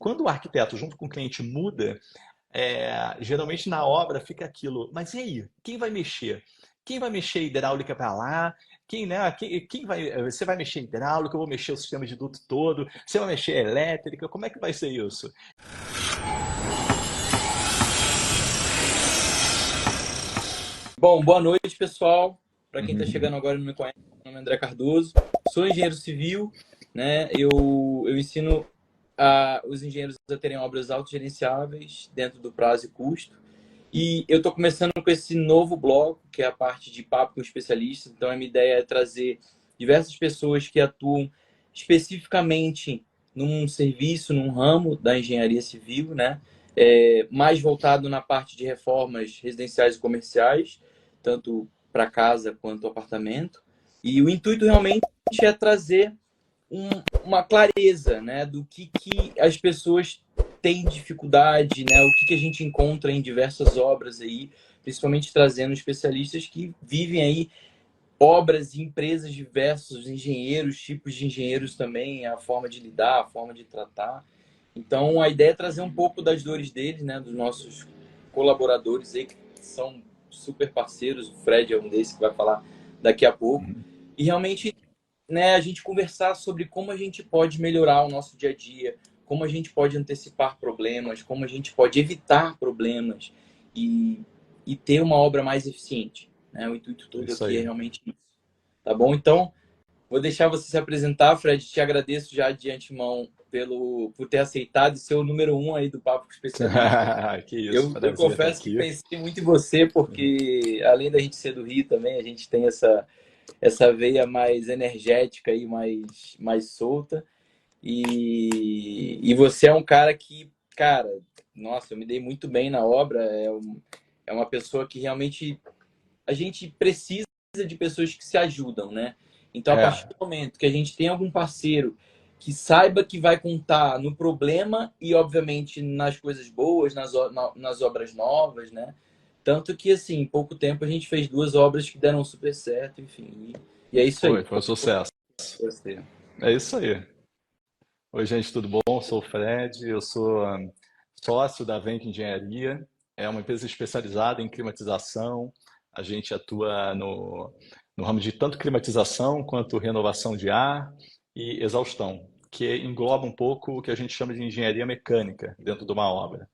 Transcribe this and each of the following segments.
quando o arquiteto, junto com o cliente, muda, geralmente na obra fica aquilo, mas e aí? Quem vai mexer? Quem vai mexer hidráulica para lá? Quem, né? Quem vai, você vai mexer hidráulica, eu vou mexer o sistema de duto todo, você vai mexer elétrica, como é que vai ser isso? Bom, boa noite, pessoal. Para quem está Uhum. chegando agora e não me conhece, meu nome é André Cardoso. Sou engenheiro civil, né? Eu ensino os engenheiros a terem obras autogerenciáveis dentro do prazo e custo. E eu estou começando com esse novo bloco, que é a parte de papo com especialistas. Então, a minha ideia é trazer diversas pessoas que atuam especificamente num serviço, num ramo da engenharia civil, né? Mais voltado na parte de reformas residenciais e comerciais, tanto para casa quanto apartamento. E o intuito realmente é trazer uma clareza, né, do que as pessoas têm dificuldade, né, o que a gente encontra em diversas obras aí, principalmente trazendo especialistas que vivem aí obras e empresas diversos, engenheiros, tipos de engenheiros também, a forma de lidar, a forma de tratar. Então, a ideia é trazer um pouco das dores deles, né, dos nossos colaboradores aí, que são super parceiros. O Fred é um desses que vai falar daqui a pouco. Uhum. E realmente, né, a gente conversar sobre como a gente pode melhorar o nosso dia a dia, como a gente pode antecipar problemas, como a gente pode evitar problemas e, e ter uma obra mais eficiente, né? O intuito É todo isso aqui é aí. realmente isso. Tá bom? Então, vou deixar você se apresentar, Fred. Te agradeço já de antemão por ter aceitado ser o número um aí do Papo com Especialista. Que isso, Eu prazer estar confesso que aqui. pensei muito em você, porque além da gente ser do Rio também, a gente tem essa veia mais energética e mais solta. E você é um cara que, cara, nossa, eu me dei muito bem na obra. É uma pessoa que realmente a gente precisa de pessoas que se ajudam, né? Então, a partir É, do momento que a gente tem algum parceiro que saiba que vai contar no problema e, obviamente, nas coisas boas, nas obras novas, né? Tanto que, assim, em pouco tempo a gente fez duas obras que deram super certo, enfim. E é isso aí. foi um sucesso. Você. É isso aí. Oi, gente, tudo bom? Eu sou o Fred, eu sou sócio da Venc Engenharia, é uma empresa especializada em climatização. A gente atua no ramo de tanto climatização quanto renovação de ar e exaustão, que engloba um pouco o que a gente chama de engenharia mecânica dentro de uma obra.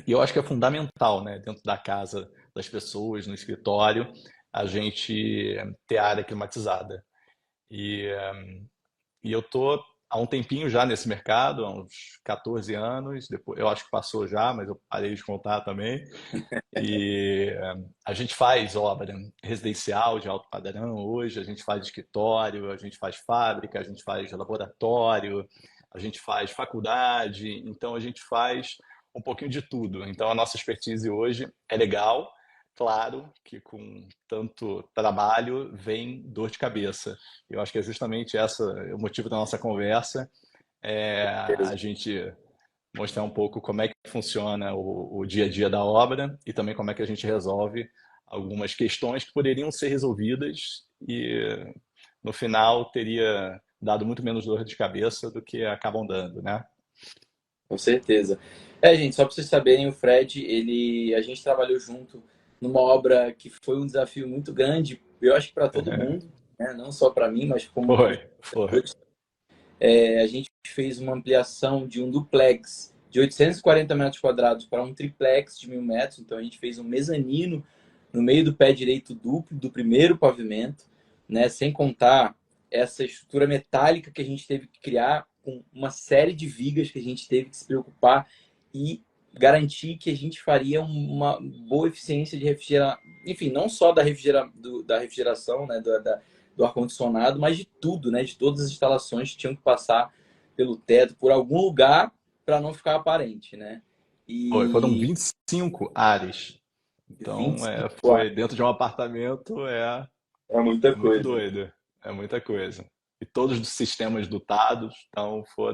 E eu acho que é fundamental, né, dentro da casa das pessoas, no escritório, a gente ter a área climatizada. E e eu tô há um tempinho já nesse mercado, há uns 14 anos, depois, eu acho que passou já, mas eu parei de contar também. E a gente faz obra residencial de alto padrão hoje, a gente faz escritório, a gente faz fábrica, a gente faz laboratório, a gente faz faculdade, então a gente faz um pouquinho de tudo. Então a nossa expertise hoje é legal, claro que com tanto trabalho vem dor de cabeça. Eu acho que é justamente essa o motivo da nossa conversa, é a gente mostrar um pouco como é que funciona o dia a dia da obra e também como é que a gente resolve algumas questões que poderiam ser resolvidas e no final teria dado muito menos dor de cabeça do que acabam dando, né? Com certeza. Gente, só para vocês saberem, o Fred, a gente trabalhou junto numa obra que foi um desafio muito grande, eu acho que para todo mundo, né? Não só para mim, mas como para os Foi. professores. A gente fez uma ampliação de um duplex de 840 metros quadrados para um triplex de 1.000 metros. Então, a gente fez um mezanino no meio do pé direito duplo do primeiro pavimento, né? Sem contar essa estrutura metálica que a gente teve que criar com uma série de vigas que a gente teve que se preocupar e garantir que a gente faria uma boa eficiência de refrigerar, enfim, não só da refrigeração, né, do ar-condicionado, mas de tudo, né, de todas as instalações que tinham que passar pelo teto, por algum lugar, para não ficar aparente, né? Foram E 25 ares. Então, 25 foi dentro de um apartamento, é muita é muito coisa. doido. É muita coisa. E todos os sistemas dotados, então foi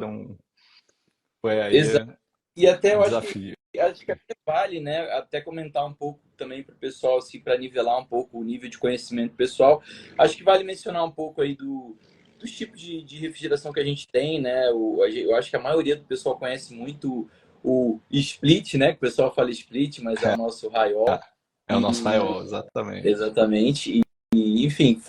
Exato. aí E até um eu desafio. acho que até vale, né, até comentar um pouco também para o pessoal, assim, para nivelar um pouco o nível de conhecimento pessoal. Acho que vale mencionar um pouco aí dos tipos de refrigeração que a gente tem, né? Eu acho que a maioria do pessoal conhece muito o split, né? Que o pessoal fala split, mas é o nosso Raiol. É o nosso E maior, exatamente. exatamente. Enfim,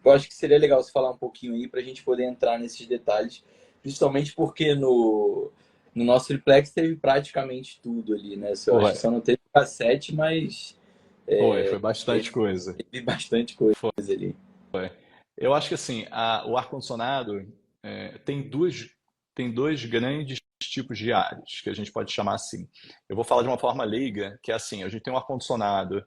eu acho que seria legal você falar um pouquinho aí para a gente poder entrar nesses detalhes, principalmente porque no nosso triplex teve praticamente tudo ali, né? Eu acho Foi, que só não teve cassete, mas foi bastante coisa. teve bastante coisa Foi. ali. Eu acho que assim, o ar-condicionado tem dois grandes tipos de ares, que a gente pode chamar assim. Eu vou falar de uma forma leiga, que é assim, a gente tem um ar-condicionado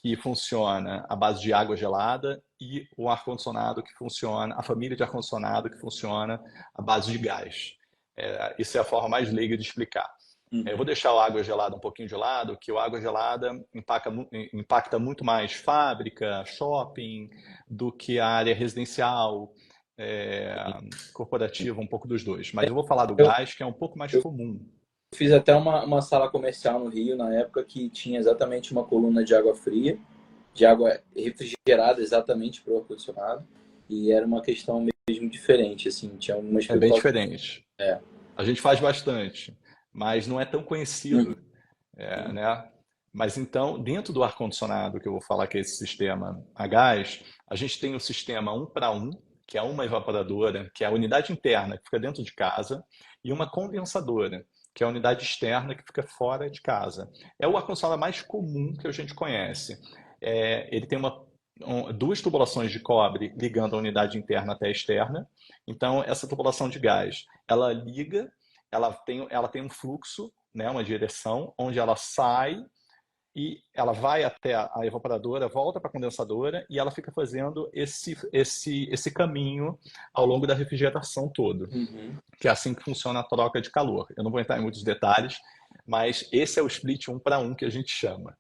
que funciona à base de água gelada e o ar-condicionado que funciona, a família de ar-condicionado que funciona à base de gás. Isso é a forma mais leiga de explicar. Eu vou deixar a água gelada um pouquinho de lado, que a água gelada impacta muito mais fábrica, shopping, do que a área residencial, é, corporativa, um pouco dos dois. Mas eu vou falar do Eu, gás, que é um pouco mais eu comum. fiz até uma sala comercial no Rio, na época, que tinha exatamente uma coluna de água fria, de água refrigerada exatamente para o ar-condicionado. E era uma questão mesmo diferente, assim, tinha algumas É bem preocupações. diferente. É. A gente faz bastante, mas não é tão Uhum. conhecido, né? Mas então, dentro do ar-condicionado, que eu vou falar que é esse sistema a gás, a gente tem o sistema um para um, que é uma evaporadora, que é a unidade interna que fica dentro de casa, e uma condensadora, que é a unidade externa que fica fora de casa. É o ar-condicionado mais comum que a gente conhece. Ele tem duas tubulações de cobre ligando a unidade interna até a externa. Então, essa tubulação de gás, ela liga, ela tem um fluxo, né, uma direção, onde ela sai e ela vai até a evaporadora, volta para a condensadora e ela fica fazendo esse caminho ao longo da refrigeração todo, Uhum. que é assim que funciona a troca de calor. Eu não vou entrar em muitos detalhes, mas esse é o split um para um que a gente chama.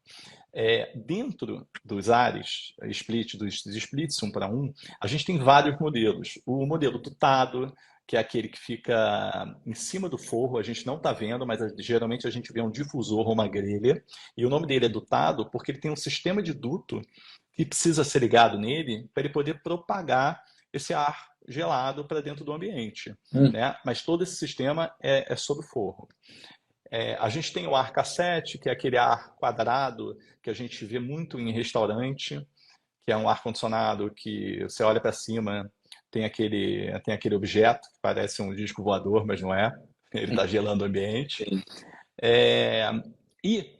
Dentro dos ares, dos splits um para um, a gente tem vários modelos. O modelo dutado, que é aquele que fica em cima do forro, a gente não está vendo, mas geralmente a gente vê um difusor ou uma grelha. E o nome dele é dutado porque ele tem um sistema de duto que precisa ser ligado nele para ele poder propagar esse ar gelado para dentro do ambiente. Uhum. Né? Mas todo esse sistema é sob forro. A gente tem o ar cassete, que é aquele ar quadrado que a gente vê muito em restaurante, que é um ar-condicionado que você olha para cima, tem aquele objeto que parece um disco voador, mas não é. Ele está gelando o ambiente. Sim. É, e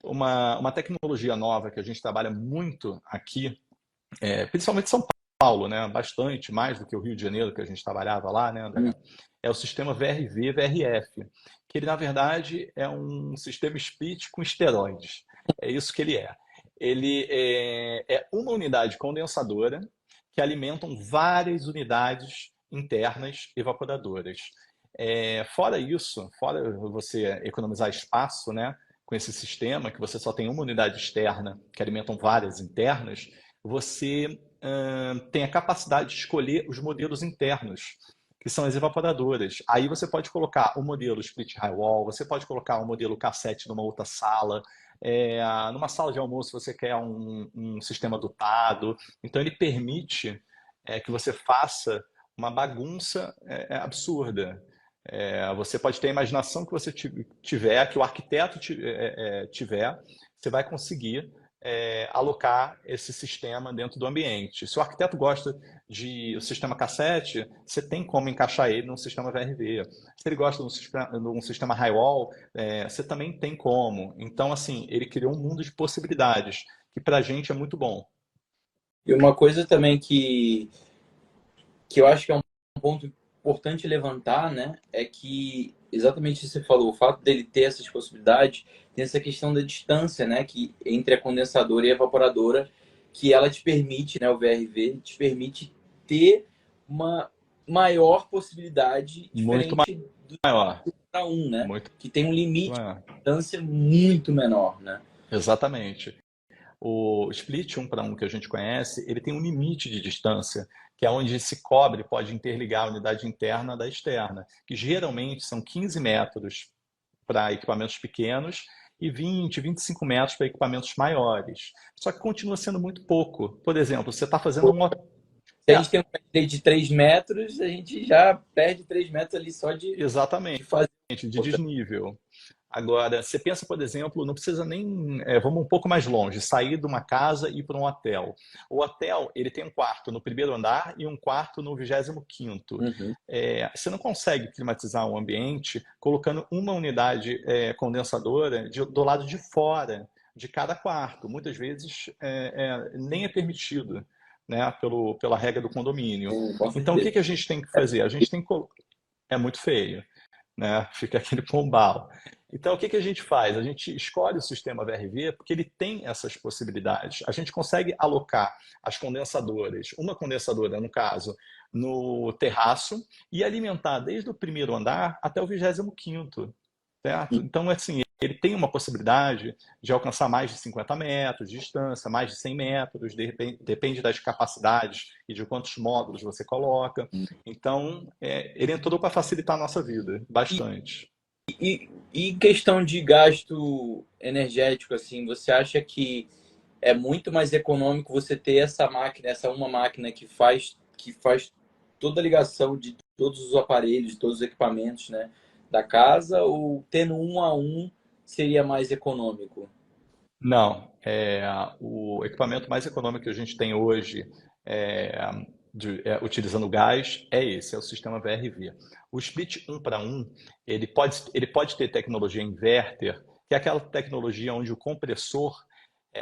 uma tecnologia nova que a gente trabalha muito aqui, principalmente em São Paulo, né? Bastante, mais do que o Rio de Janeiro, que a gente trabalhava lá, né, André? Uhum. É o sistema VRV-VRF, que ele, na verdade, é um sistema split com esteroides. É isso que ele é. Ele é uma unidade condensadora que alimentam várias unidades internas evaporadoras. Fora isso, fora você economizar espaço, né, com esse sistema, que você só tem uma unidade externa que alimentam várias internas, você tem a capacidade de escolher os modelos internos, que são as evaporadoras. Aí você pode colocar o modelo split high wall, você pode colocar o modelo cassete numa outra sala, numa sala de almoço você quer um sistema dotado. Então ele permite que você faça uma bagunça absurda. Você pode ter a imaginação que você tiver, que o arquiteto tiver, você vai conseguir alocar esse sistema dentro do ambiente. Se o arquiteto gosta de o sistema cassete, você tem como encaixar ele num sistema VRV. Se ele gosta de um sistema high-wall, você também tem como. Então, assim, ele criou um mundo de possibilidades, que para a gente é muito bom. E uma coisa também que eu acho que é um ponto importante levantar, né, é que exatamente isso que você falou, o fato dele ter essas possibilidades, tem essa questão da distância, né, que entre a condensadora e a evaporadora, que ela te permite, né, o VRV te permite ter uma maior possibilidade Muito diferente do maior. para um, né, Muito que tem um limite maior. de distância muito menor, né? Exatamente. O split um para um que a gente conhece, ele tem um limite de distância, que é onde esse cobre pode interligar a unidade interna da externa, que geralmente são 15 metros para equipamentos pequenos e 20, 25 metros para equipamentos maiores. Só que continua sendo muito pouco. Por exemplo, você está fazendo Se a É, gente tem um pé de 3 metros, a gente já perde 3 metros ali só de exatamente, fazer de outra. desnível. Agora, você pensa, por exemplo, não precisa nem, vamos um pouco mais longe, sair de uma casa e ir para um hotel. O hotel, ele tem um quarto no primeiro andar e um quarto no 25º. Uhum. Você não consegue climatizar um ambiente colocando uma unidade condensadora do lado de fora de cada quarto. Muitas vezes nem é permitido, né, pela regra do condomínio. Com Então, o que certeza. que a gente tem que fazer? A gente tem que... É muito feio, né? Fica aquele pombal. Então, o que que a gente faz? A gente escolhe o sistema VRV porque ele tem essas possibilidades. A gente consegue alocar as condensadoras, uma condensadora, no caso, no terraço, e alimentar desde o primeiro andar até o 25º, certo? Então, assim, ele tem uma possibilidade de alcançar mais de 50 metros de distância, mais de 100 metros, depende das capacidades e de quantos módulos você coloca. Então, ele entrou para facilitar a nossa vida, bastante. E questão de gasto energético, assim, você acha que é muito mais econômico você ter essa máquina, essa uma máquina que faz toda a ligação de todos os aparelhos, todos os equipamentos, né, da casa, ou tendo um a um seria mais econômico? Não, o equipamento mais econômico que a gente tem hoje, é, utilizando gás, é esse, é o sistema VRV. O split 1 para 1, ele pode ter tecnologia inverter, que é aquela tecnologia onde o compressor...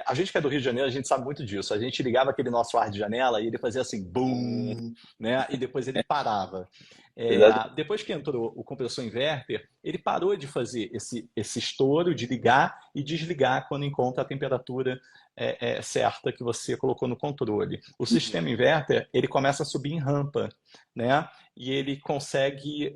A gente que é do Rio de Janeiro, a gente sabe muito disso. A gente ligava aquele nosso ar de janela e ele fazia assim, boom, né? E depois ele parava. Exato. Depois que entrou o compressor inverter, ele parou de fazer esse estouro de ligar e desligar quando encontra a temperatura certa que você colocou no controle. O sistema inverter, ele começa a subir em rampa, né? E ele consegue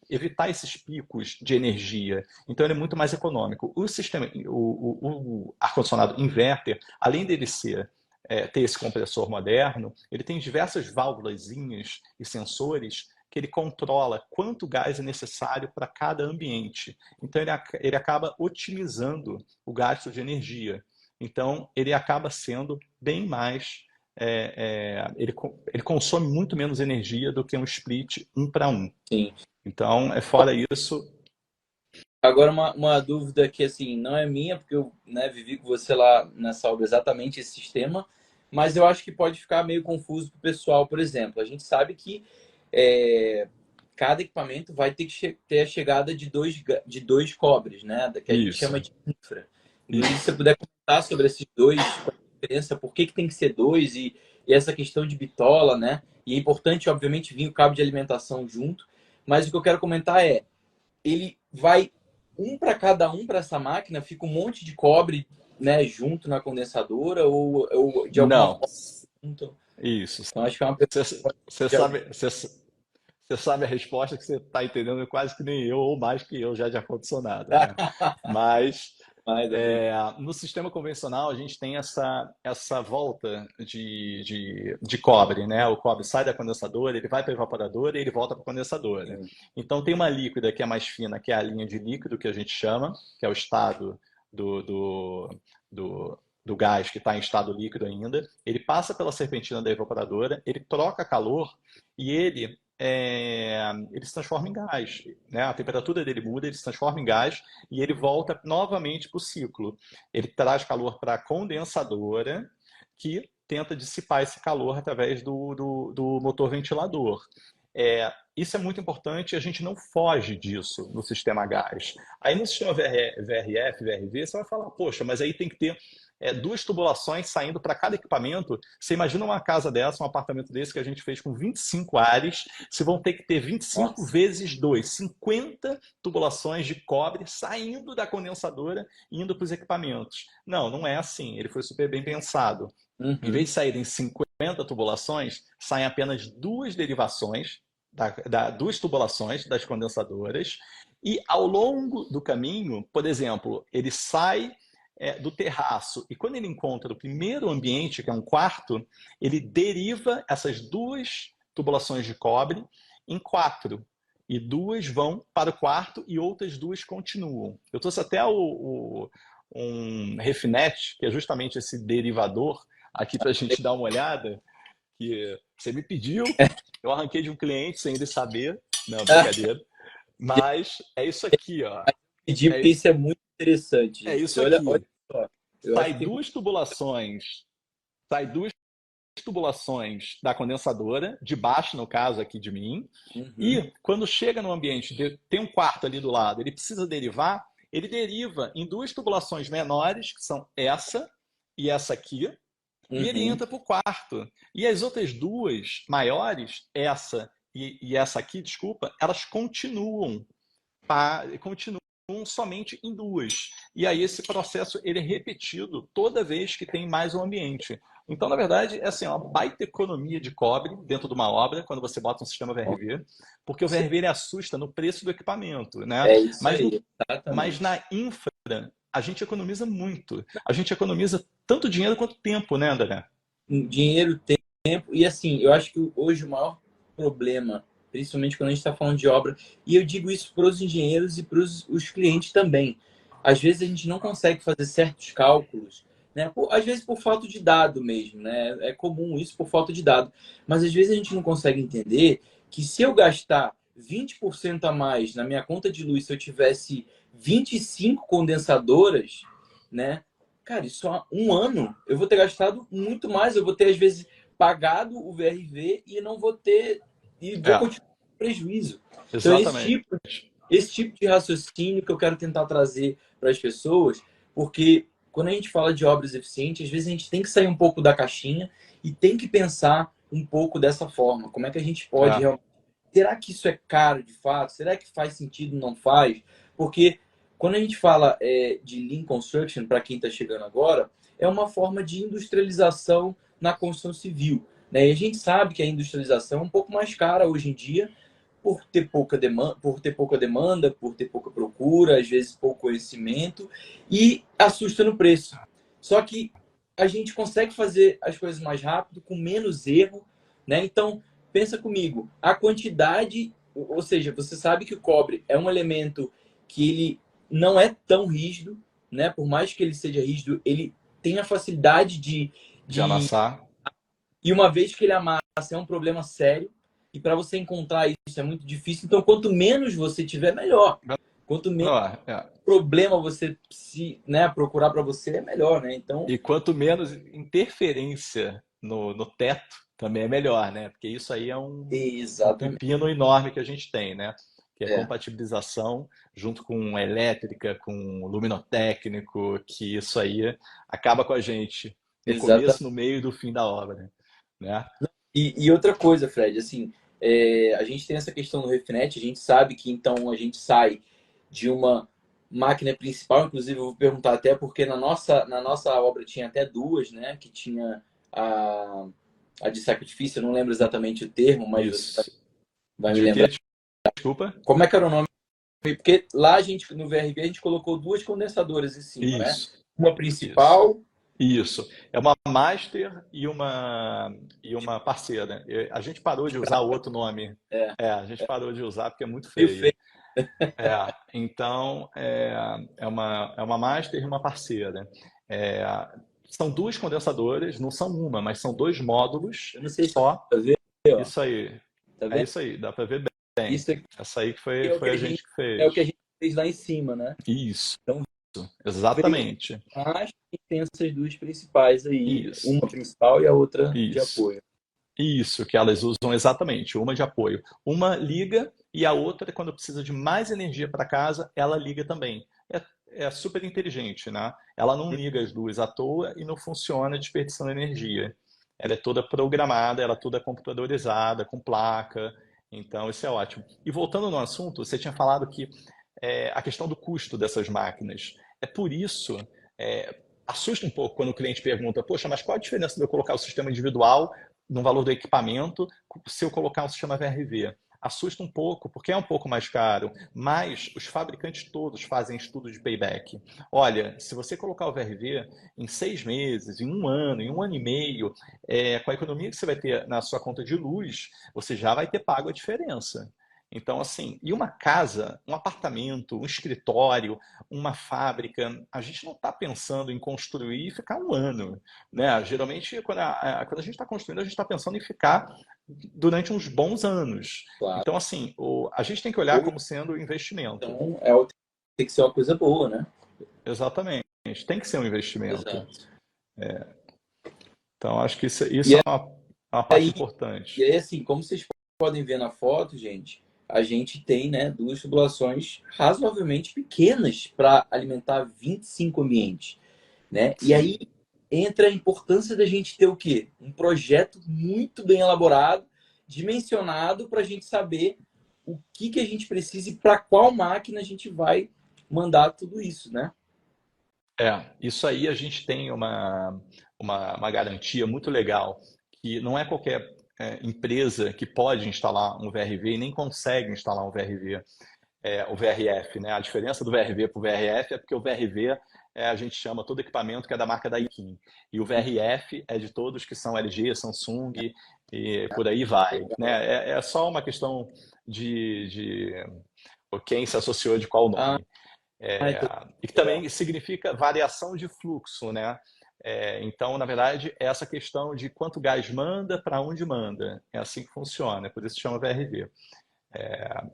evitar esses picos de energia. Então ele é muito mais econômico. O ar-condicionado inverter, além dele ter esse compressor moderno, ele tem diversas válvulazinhas e sensores que ele controla quanto gás é necessário para cada ambiente. Então ele acaba otimizando o gasto de energia. Então ele acaba sendo bem mais ele consome muito menos energia do que um split 1 para 1. Sim. Então, fora isso, Agora, uma dúvida que, assim, não é minha, porque eu, né, vivi com você lá nessa obra exatamente esse sistema, mas eu acho que pode ficar meio confuso para o pessoal. Por exemplo, a gente sabe que é, cada equipamento vai ter que ter a chegada de dois cobres, né? Que a gente chama isso, de infra. Inclusive, se você isso. puder comentar sobre esses dois, qual a diferença, por que tem que ser dois e essa questão de bitola, né? E é importante, obviamente, vir o cabo de alimentação junto, mas o que eu quero comentar é, ele vai um para cada um para essa máquina, fica um monte de cobre, né, junto na condensadora ou de alguma Não, forma junto. isso. Então acho que é uma pergunta Você de alguém. sabe, você sabe a resposta que você está entendendo quase que nem eu, ou mais que eu já de ar-condicionado, né? Mas Mais amigo. no sistema convencional a gente tem essa volta de cobre, né? O cobre sai da condensadora, ele vai para a evaporadora e ele volta para a condensadora. Então tem uma líquida que é mais fina, que é a linha de líquido que a gente chama, que é o estado do, do, do gás que está em estado líquido ainda. Ele passa pela serpentina da evaporadora, ele troca calor e ele se transforma em gás, né? A temperatura dele muda, ele se transforma em gás e ele volta novamente para o ciclo. Ele traz calor para a condensadora, que tenta dissipar esse calor através do motor ventilador. Isso é muito importante e a gente não foge disso no sistema gás. Aí no sistema VRF, VRV, você vai falar, poxa, mas aí tem que ter duas tubulações saindo para cada equipamento. Você imagina uma casa dessa, um apartamento desse que a gente fez com 25 ares, se vão ter que ter 25 Nossa. vezes 2, 50 tubulações de cobre saindo da condensadora e indo para os equipamentos. Não, não é assim. Ele foi super bem pensado. Em vez Uhum. de saírem 50 tubulações, saem apenas duas derivações, duas tubulações das condensadoras, e ao longo do caminho, por exemplo, ele sai do terraço e quando ele encontra o primeiro ambiente, que é um quarto, ele deriva essas duas tubulações de cobre em quatro. E duas vão para o quarto e outras duas continuam. Eu trouxe até um refinete, que é justamente esse derivador, aqui para a gente dar uma olhada, que você me pediu, eu arranquei de um cliente sem ele saber. Não, brincadeira. Mas é isso aqui, ó. Pedir, porque isso é muito interessante, É gente. isso Porque olha aqui. só, eu Sai acho que duas tubulações, sai duas tubulações da condensadora, de baixo, no caso aqui de mim, uhum, e quando chega no ambiente, tem um quarto ali do lado, ele precisa derivar, ele deriva em duas tubulações menores, que são essa e essa aqui, e ele uhum, entra para o quarto. E as outras duas maiores, essa e essa aqui, desculpa, elas continuam somente em duas. E aí esse processo ele é repetido toda vez que tem mais um ambiente. Então, na verdade, é assim, uma baita economia de cobre dentro de uma obra, quando você bota um sistema VRV, porque o VRV ele assusta no preço do equipamento, né? é isso Mas, aí, mas exatamente. na infra, a gente economiza muito. A gente economiza tanto dinheiro quanto tempo, né, André? Dinheiro, tempo, e assim, eu acho que hoje o maior problema, principalmente quando a gente está falando de obra, e eu digo isso para os engenheiros e para os clientes também. Às vezes a gente não consegue fazer certos cálculos, né? Às vezes por falta de dado mesmo, né? É comum isso por falta de dado. Mas às vezes a gente não consegue entender que se eu gastar 20% a mais na minha conta de luz, se eu tivesse 25 condensadoras, né? Cara, isso há um ano eu vou ter gastado muito mais. Eu vou ter, às vezes, pagado o VRV e não vou ter. E vou É, continuar com prejuízo. Então, exatamente. esse tipo de raciocínio que eu quero tentar trazer para as pessoas, porque quando a gente fala de obras eficientes, às vezes a gente tem que sair um pouco da caixinha e tem que pensar um pouco dessa forma. Como é que a gente pode É, realmente. Será que isso é caro de fato? Será que faz sentido? Não faz? Porque quando a gente fala de Lean Construction, para quem está chegando agora, é uma forma de industrialização na construção civil. Né? E a gente sabe que a industrialização é um pouco mais cara hoje em dia, por ter pouca procura, às vezes pouco conhecimento, e assusta no preço. Só que a gente consegue fazer as coisas mais rápido, com menos erro, né? Então, pensa comigo, a quantidade, ou seja, você sabe que o cobre é um elemento que ele não é tão rígido, né? Por mais que ele seja rígido, ele tem a facilidade de de amassar. e uma vez que ele amassa, é um problema sério. E para você encontrar isso é muito difícil. Então, quanto menos você tiver, melhor. Quanto menos Ó, é. problema você né, procurar para você, é melhor, né? Então, E quanto menos interferência no teto, também é melhor, né? Porque isso aí é um exatamente. pepino enorme que a gente tem, né? Que é É, compatibilização junto com elétrica, com luminotécnico, que isso aí acaba com a gente no exatamente. começo, no meio e no fim da obra, né? E outra coisa, Fred, assim, a gente tem essa questão do refnet, a gente sabe que então a gente sai de uma máquina principal, inclusive eu vou perguntar até porque na nossa obra tinha até duas, né? Que tinha a de sacrifício, eu não lembro exatamente o termo, mas você Isso. vai me De lembrar. que? Desculpa? Como é que era o nome? Porque lá a gente, no VRV, a gente colocou duas condensadoras em cima, né? Isso, Uma isso. principal. Isso. É uma master e uma parceira. A gente parou de usar o outro nome. É, É, a gente parou de usar porque é muito meio feio. feio. Então, é uma master e uma parceira. É, são duas condensadoras, não são uma, mas são dois módulos Eu não sei se só. tá vendo, ó. Isso aí. Tá É vendo? isso aí, dá para ver bem. Isso aqui Essa aí que foi, é o que foi a a gente, gente que é o que a fez. gente fez lá em cima, né? Isso, Então veio exatamente. mais e tem essas duas principais aí, Isso, uma principal e a outra de isso. apoio. Isso, que elas usam exatamente, uma de apoio. Uma liga e a outra, quando precisa de mais energia para casa, ela liga também. É super inteligente, né? Ela não liga as duas à toa e não funciona desperdiçando energia. Ela é toda programada, ela é toda computadorizada, com placa. Então, isso é ótimo. E voltando no assunto, você tinha falado que a questão do custo dessas máquinas. É por isso, assusta um pouco quando o cliente pergunta, poxa, mas qual a diferença de eu colocar o sistema individual no valor do equipamento se eu colocar um sistema VRV? Assusta um pouco, porque é um pouco mais caro, mas os fabricantes todos fazem estudo de payback. Olha, se você colocar o VRV em 6 meses, em um ano e meio, com a economia que você vai ter na sua conta de luz, você já vai ter pago a diferença. Então, assim, e uma casa, um apartamento, um escritório, uma fábrica, a gente não está pensando em construir e ficar um ano, né? Geralmente, quando a gente está construindo, a gente está pensando em ficar durante uns bons anos. Claro. Então, assim, a gente tem que olhar como sendo investimento. Então, tem que ser uma coisa boa, né? Exatamente. Tem que ser um investimento. Exato. Então, acho que isso E é uma parte aí, importante. e aí, assim, como vocês podem ver na foto, gente, a gente tem, né, duas tubulações razoavelmente pequenas para alimentar 25 ambientes, né? E aí entra a importância da gente ter o quê? Um projeto muito bem elaborado, dimensionado para a gente saber o que a gente precisa e para qual máquina a gente vai mandar tudo isso, né? Isso aí a gente tem uma garantia muito legal, que não é qualquer empresa que pode instalar um VRV e nem consegue instalar um VRV, o VRF, né? A diferença do VRV para o VRF é porque o VRV a gente chama todo equipamento que é da marca Daikin, e o VRF é de todos que são LG, Samsung e por aí vai, né? É só uma questão de quem se associou de qual Ah, nome. então, E que também significa variação de fluxo, né? Então, na verdade, é essa questão de quanto gás manda, para onde manda. É assim que funciona, por isso se chama VRV. uma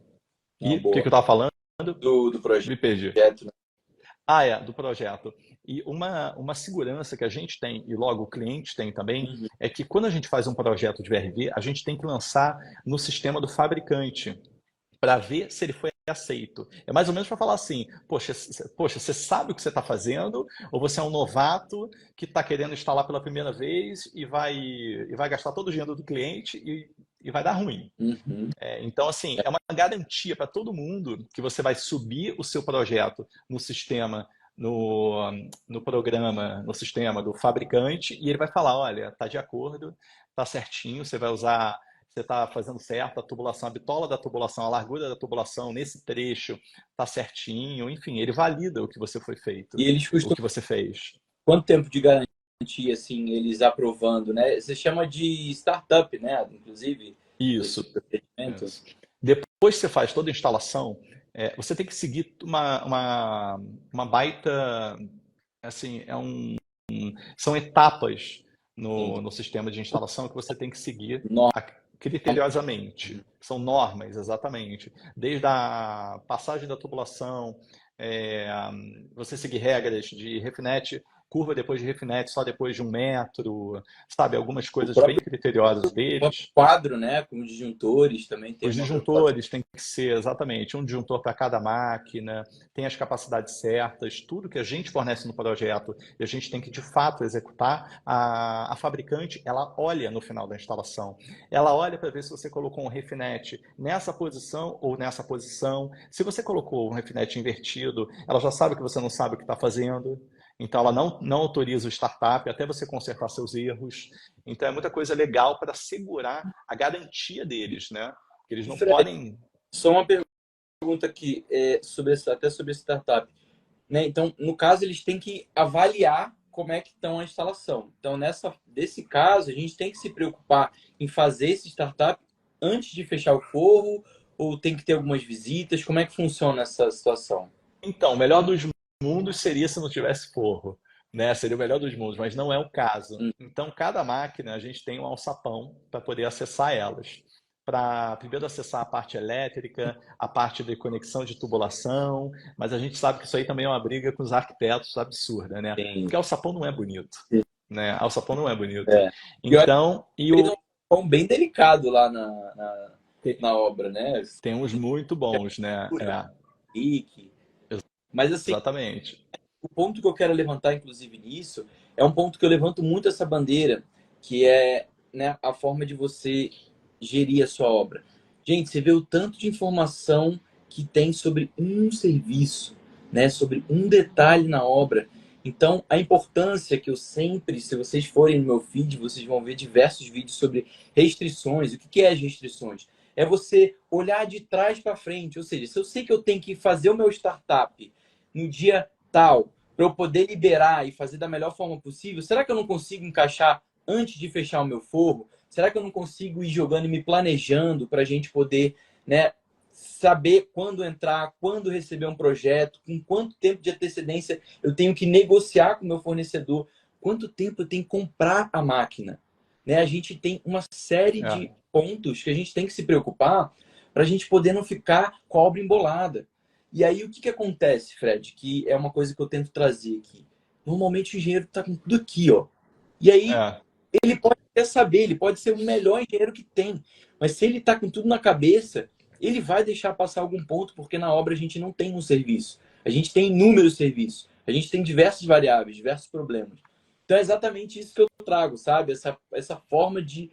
E o que boa. eu estava falando? Do Me perdi. projeto, né? Do projeto. E uma segurança que a gente tem, e logo o cliente tem também, Uhum. é que quando a gente faz um projeto de VRV, a gente tem que lançar no sistema do fabricante, para ver se ele foi aceito. É mais ou menos para falar assim, poxa, você sabe o que você está fazendo, ou você é um novato que está querendo instalar pela primeira vez e vai gastar todo o dinheiro do cliente e vai dar ruim. Uhum. Então, assim, é uma garantia para todo mundo que você vai subir o seu projeto no sistema, no programa, no sistema do fabricante, e ele vai falar, olha, está de acordo, está certinho, você vai usar, você está fazendo certo, a tubulação, a bitola da tubulação, a largura da tubulação nesse trecho está certinho, enfim, ele valida o que você foi feito, E eles o costumam que você fez. quanto tempo de garantia, assim, eles aprovando, né? Você chama de startup, né? Inclusive, esse Isso. procedimento. Isso. Depois que você faz toda a instalação, você tem que seguir uma baita, assim, são etapas Entendi. no sistema de instalação que você tem que seguir Norma. criteriosamente. São normas, exatamente. Desde a passagem da tubulação, é, você seguir regras de refinete, curva depois de refinete só depois de 1 metro, sabe? Algumas O coisas bem próprio criteriosas deles. quadro, né? Com os disjuntores também tem Os uma preocupação. disjuntores têm que ser exatamente um disjuntor para cada máquina, tem as capacidades certas, tudo que a gente fornece no projeto e a gente tem que de fato executar. A fabricante, ela olha no final da instalação, ela olha para ver se você colocou um refinete nessa posição ou nessa posição. Se você colocou um refinete invertido, ela já sabe que você não sabe o que está fazendo. Então, ela não autoriza o startup até você consertar seus erros. Então, é muita coisa legal para segurar a garantia deles, né? Eles E não Fred, podem. só uma pergunta aqui, até sobre esse startup. Né? Então, no caso, eles têm que avaliar como é que estão a instalação. Então, desse caso, a gente tem que se preocupar em fazer esse startup antes de fechar o forro, ou tem que ter algumas visitas? Como é que funciona essa situação? Então, o melhor dos mundos seria se não tivesse forro, né? Seria o melhor dos mundos, mas não é o caso. Hum. Então, cada máquina a gente tem um alçapão para poder acessar elas. Para primeiro acessar a parte elétrica, a parte de conexão de tubulação, mas a gente sabe que isso aí também é uma briga com os arquitetos absurda, né? Tem. Porque alçapão não é bonito, né? Alçapão não é bonito. É. E olha, Então, fez um pão bem delicado lá na obra, né? tem uns muito bons, né? Rick. Mas assim, Exatamente. o ponto que eu quero levantar, inclusive, nisso, é um ponto que eu levanto muito essa bandeira, que é, né, a forma de você gerir a sua obra. Gente, você vê o tanto de informação que tem sobre um serviço, né, sobre um detalhe na obra. Então, a importância que eu sempre, se vocês forem no meu feed, vocês vão ver diversos vídeos sobre restrições. O que é as restrições? É você olhar de trás para frente. Ou seja, se eu sei que eu tenho que fazer o meu startup no dia tal, para eu poder liberar e fazer da melhor forma possível, será que eu não consigo encaixar antes de fechar o meu forro? Será que eu não consigo ir jogando e me planejando para a gente poder, né, saber quando entrar, quando receber um projeto, com quanto tempo de antecedência eu tenho que negociar com o meu fornecedor, quanto tempo eu tenho que comprar a máquina. Né? A gente tem uma série É, de pontos que a gente tem que se preocupar para a gente poder não ficar com a obra embolada. E aí o que, que acontece, Fred? Que é uma coisa que eu tento trazer aqui. Normalmente o engenheiro está com tudo aqui, ó. E aí é, ele pode até saber, ele pode ser o melhor engenheiro que tem, mas se ele está com tudo na cabeça, ele vai deixar passar algum ponto, porque na obra a gente não tem um serviço, a gente tem inúmeros serviços, a gente tem diversas variáveis, diversos problemas. Então é exatamente isso que eu trago, sabe? Essa forma de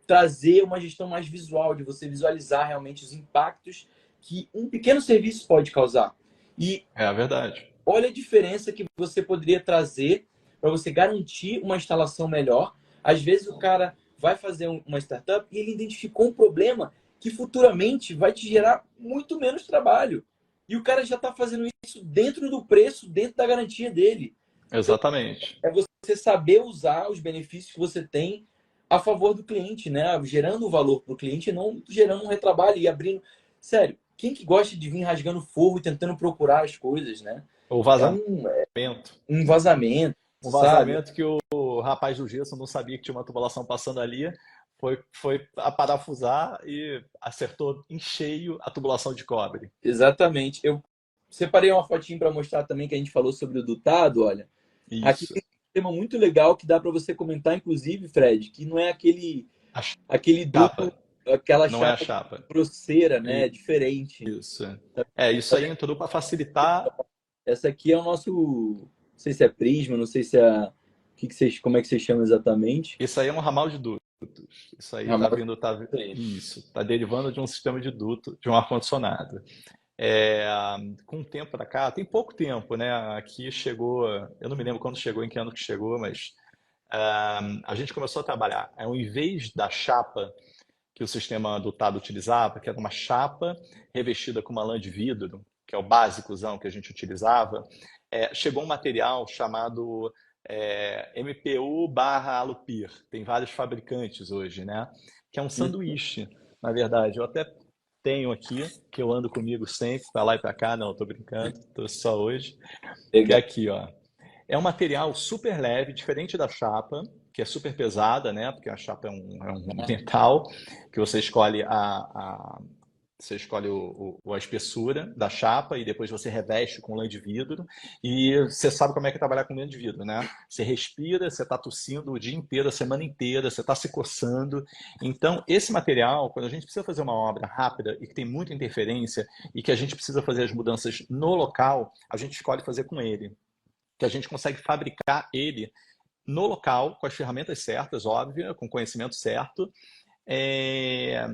trazer uma gestão mais visual, de você visualizar realmente os impactos que um pequeno serviço pode causar. E é a verdade. olha a diferença que você poderia trazer para você garantir uma instalação melhor. Às vezes o cara vai fazer uma startup e ele identificou um problema que futuramente vai te gerar muito menos trabalho. E o cara já está fazendo isso dentro do preço, dentro da garantia dele. Então, Exatamente. é você saber usar os benefícios que você tem a favor do cliente, né? Gerando valor para o cliente e não gerando um retrabalho e abrindo. Sério, quem que gosta de vir rasgando forro e tentando procurar as coisas, né? O É vazamento. um vazamento, Um sabe? vazamento que o rapaz do gesso não sabia que tinha uma tubulação passando ali, foi a parafusar e acertou em cheio a tubulação de cobre. Exatamente. Eu separei uma fotinho para mostrar também que a gente falou sobre o dutado, olha. Aqui Isso. tem um tema muito legal que dá para você comentar, inclusive, Fred, que não é A aquele duto, chapa, aquela não é a chapa chapa. grosseira, né? Diferente. Isso. Isso aí entrou para facilitar. Essa aqui é o nosso, não sei se é prisma, não sei se é, como é que vocês chamam exatamente? Isso aí é um ramal de dutos. Isso aí está Ramal vindo, de isso, está derivando de um sistema de duto, de um ar-condicionado. É, com o tempo para cá, tem pouco tempo, né? Aqui chegou, eu não me lembro quando chegou, em que ano que chegou, mas a gente começou a trabalhar. Ao invés da chapa que o sistema dotado utilizava, que era uma chapa revestida com uma lã de vidro, que é o básicozão que a gente utilizava, chegou um material chamado MPU/Alupir. Tem vários fabricantes hoje, né? Que é um sanduíche, na verdade. Eu até tenho aqui, que eu ando comigo sempre, para lá e para cá. Não, estou brincando, trouxe só hoje. Que é legal. aqui, ó. É um material super leve, diferente da chapa, que é super pesada, né? Porque a chapa é um metal, que você escolhe você escolhe a espessura da chapa e depois você reveste com lã de vidro. E você sabe como é que é trabalhar com lã de vidro, né? Você respira, você está tossindo o dia inteiro, a semana inteira, você está se coçando. Então, esse material, quando a gente precisa fazer uma obra rápida e que tem muita interferência e que a gente precisa fazer as mudanças no local, a gente escolhe fazer com ele, que a gente consegue fabricar ele no local, com as ferramentas certas, óbvio, com o conhecimento certo. É,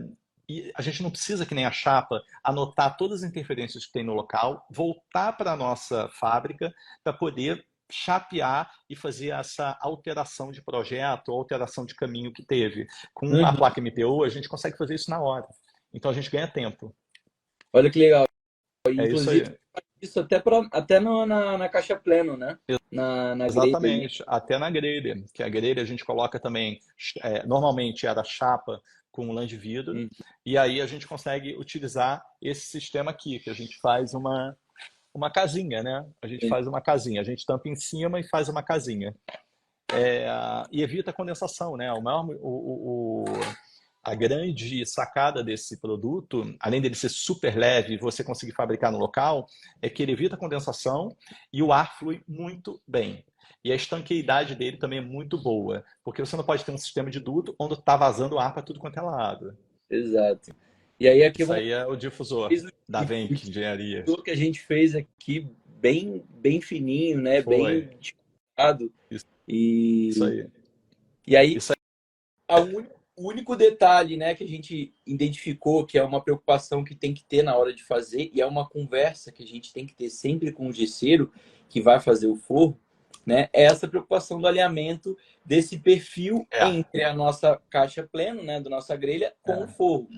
E a gente não precisa, que nem a chapa, anotar todas as interferências que tem no local, voltar para a nossa fábrica para poder chapear e fazer essa alteração de projeto, alteração de caminho que teve. Com a Uhum. placa MPU, a gente consegue fazer isso na hora. Então a gente ganha tempo. Olha que legal. É isso aí. Inclusive, isso até na caixa pleno, né? Na grade aí. Exatamente, até na grelha, que a grelha a gente coloca também, normalmente era chapa com lã de vidro, Hum. e aí a gente consegue utilizar esse sistema aqui, que a gente faz uma casinha, né? A gente faz uma casinha, a gente tampa em cima e faz uma casinha. E evita a condensação, né? A grande sacada desse produto, além dele ser super leve e você conseguir fabricar no local, é que ele evita a condensação e o ar flui muito bem. E a estanqueidade dele também é muito boa, porque você não pode ter um sistema de duto onde está vazando ar para tudo quanto é lado. Exato. E aí aqui Isso vamos aí é o difusor fez da o Venk Engenharia. difusor que a gente fez aqui bem fininho, né? Foi. Bem disputado. Isso, isso E, aí. e aí Isso o único detalhe, né, que a gente identificou que é uma preocupação que tem que ter na hora de fazer e é uma conversa que a gente tem que ter sempre com o gesseiro que vai fazer o forro, né, é essa preocupação do alinhamento desse perfil é, entre a nossa caixa pleno, né, da nossa grelha com o é, forro.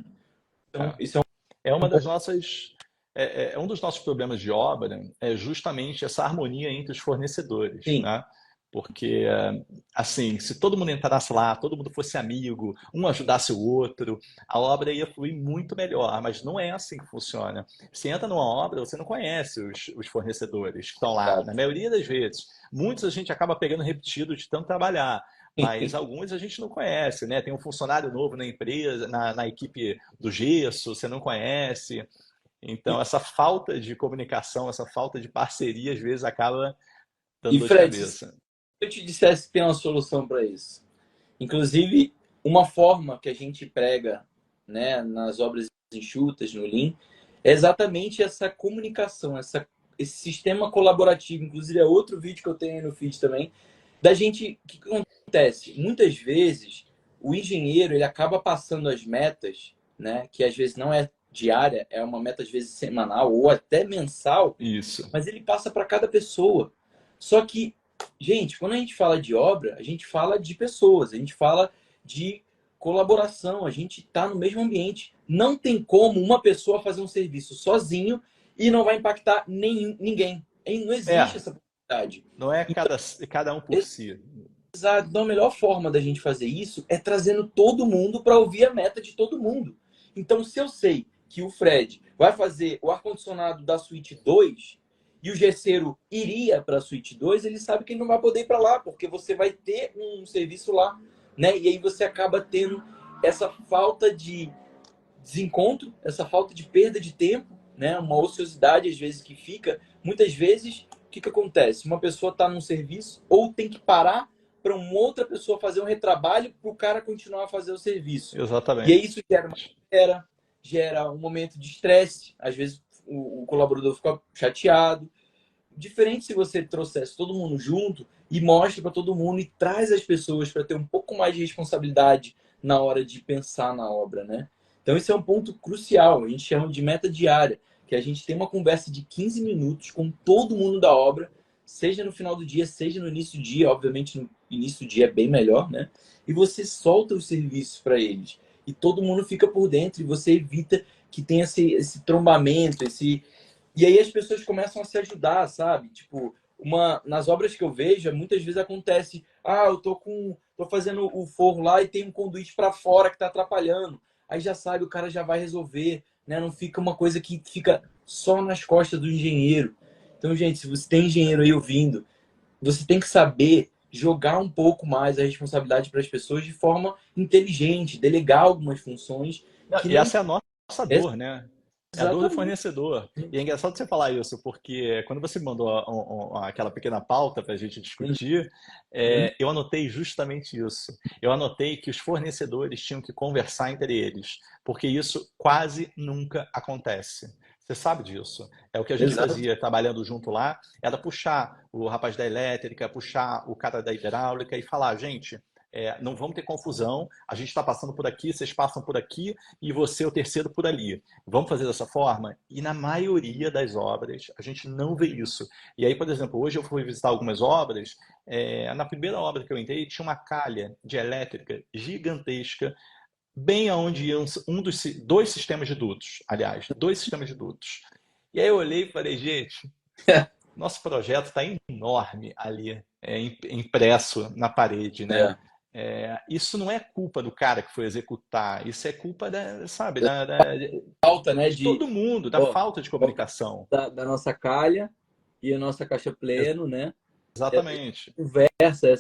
Então, é. isso é É uma um das ponto. nossas, um dos nossos problemas de obra é justamente essa harmonia entre os fornecedores, Sim, né? Porque, assim, se todo mundo entrasse lá, todo mundo fosse amigo, um ajudasse o outro, a obra ia fluir muito melhor. Mas não é assim que funciona. Você entra numa obra, você não conhece os fornecedores que estão lá, na Exato. maioria das vezes. Muitos a gente acaba pegando repetido de tanto trabalhar, mas alguns a gente não conhece, né? Tem um funcionário novo na empresa, na equipe do gesso, você não conhece. Então, E, essa falta de comunicação, essa falta de parceria, às vezes acaba dando e dor de Fred, se cabeça. eu te dissesse que tem uma solução para isso, inclusive uma forma que a gente prega, né, nas obras enxutas, no Lean, é exatamente essa comunicação, esse sistema colaborativo. Inclusive, é outro vídeo que eu tenho aí no feed também, da gente. O que acontece? Muitas vezes, o engenheiro ele acaba passando as metas, né, que às vezes não é diária, é uma meta às vezes semanal ou até mensal, Isso, mas ele passa para cada pessoa. Só que, gente, quando a gente fala de obra, a gente fala de pessoas, a gente fala de colaboração, a gente está no mesmo ambiente. Não tem como uma pessoa fazer um serviço sozinho e não vai impactar ninguém. Não existe é, essa possibilidade. não é cada um por si. Exato. Então, a melhor forma da gente fazer isso é trazendo todo mundo para ouvir a meta de todo mundo. Então, se eu sei que o Fred vai fazer o ar-condicionado da suíte 2 e o gesseiro iria para a suíte 2, ele sabe que ele não vai poder ir para lá, porque você vai ter um serviço lá, né? E aí você acaba tendo essa falta de desencontro, essa falta de perda de tempo, né? Uma ociosidade às vezes que fica. Muitas vezes, o que acontece? Uma pessoa está num serviço ou tem que parar para uma outra pessoa fazer um retrabalho para o cara continuar a fazer o serviço. E aí Exatamente. isso gera uma espera, gera um momento de estresse, às vezes o colaborador fica chateado. Diferente se você trouxesse todo mundo junto e mostra para todo mundo e traz as pessoas para ter um pouco mais de responsabilidade na hora de pensar na obra, né? Então esse é um ponto crucial, a gente chama de meta diária, que a gente tem uma conversa de 15 minutos com todo mundo da obra, seja no final do dia, seja no início do dia, obviamente no início do dia é bem melhor, né? E você solta os serviços para eles. E todo mundo fica por dentro e você evita que tenha esse trombamento, e aí as pessoas começam a se ajudar, sabe? Tipo, nas obras que eu vejo, muitas vezes acontece, eu tô fazendo o forro lá e tem um conduíte para fora que tá atrapalhando. Aí já sabe, o cara já vai resolver, né? Não fica uma coisa que fica só nas costas do engenheiro. Então, gente, se você tem engenheiro aí ouvindo, você tem que saber jogar um pouco mais a responsabilidade para as pessoas de forma inteligente, delegar algumas funções que E nem essa é a nossa é dor, né? É a dor do exatamente. fornecedor. E é engraçado você falar isso, porque quando você mandou aquela pequena pauta para a gente discutir, Uhum. eu anotei justamente isso. Eu anotei que os fornecedores tinham que conversar entre eles, porque isso quase nunca acontece. Você sabe disso. É o que a gente Exato. fazia trabalhando junto lá, era puxar o rapaz da elétrica, puxar o cara da hidráulica e falar, gente, não vamos ter confusão, a gente está passando por aqui, vocês passam por aqui e você é o terceiro por ali. Vamos fazer dessa forma? E na maioria das obras, a gente não vê isso. E aí, por exemplo, hoje eu fui visitar algumas obras. Na primeira obra que eu entrei, tinha uma calha de elétrica gigantesca, bem aonde iam dois sistemas de dutos, aliás, dois sistemas de dutos. E aí eu olhei e falei, gente, nosso projeto está enorme ali, impresso na parede, né? É. Isso não é culpa do cara que foi executar, isso é culpa da, sabe, Falta, né, de todo mundo, da ó, falta de comunicação. da nossa calha e a nossa caixa pleno, né? Exatamente.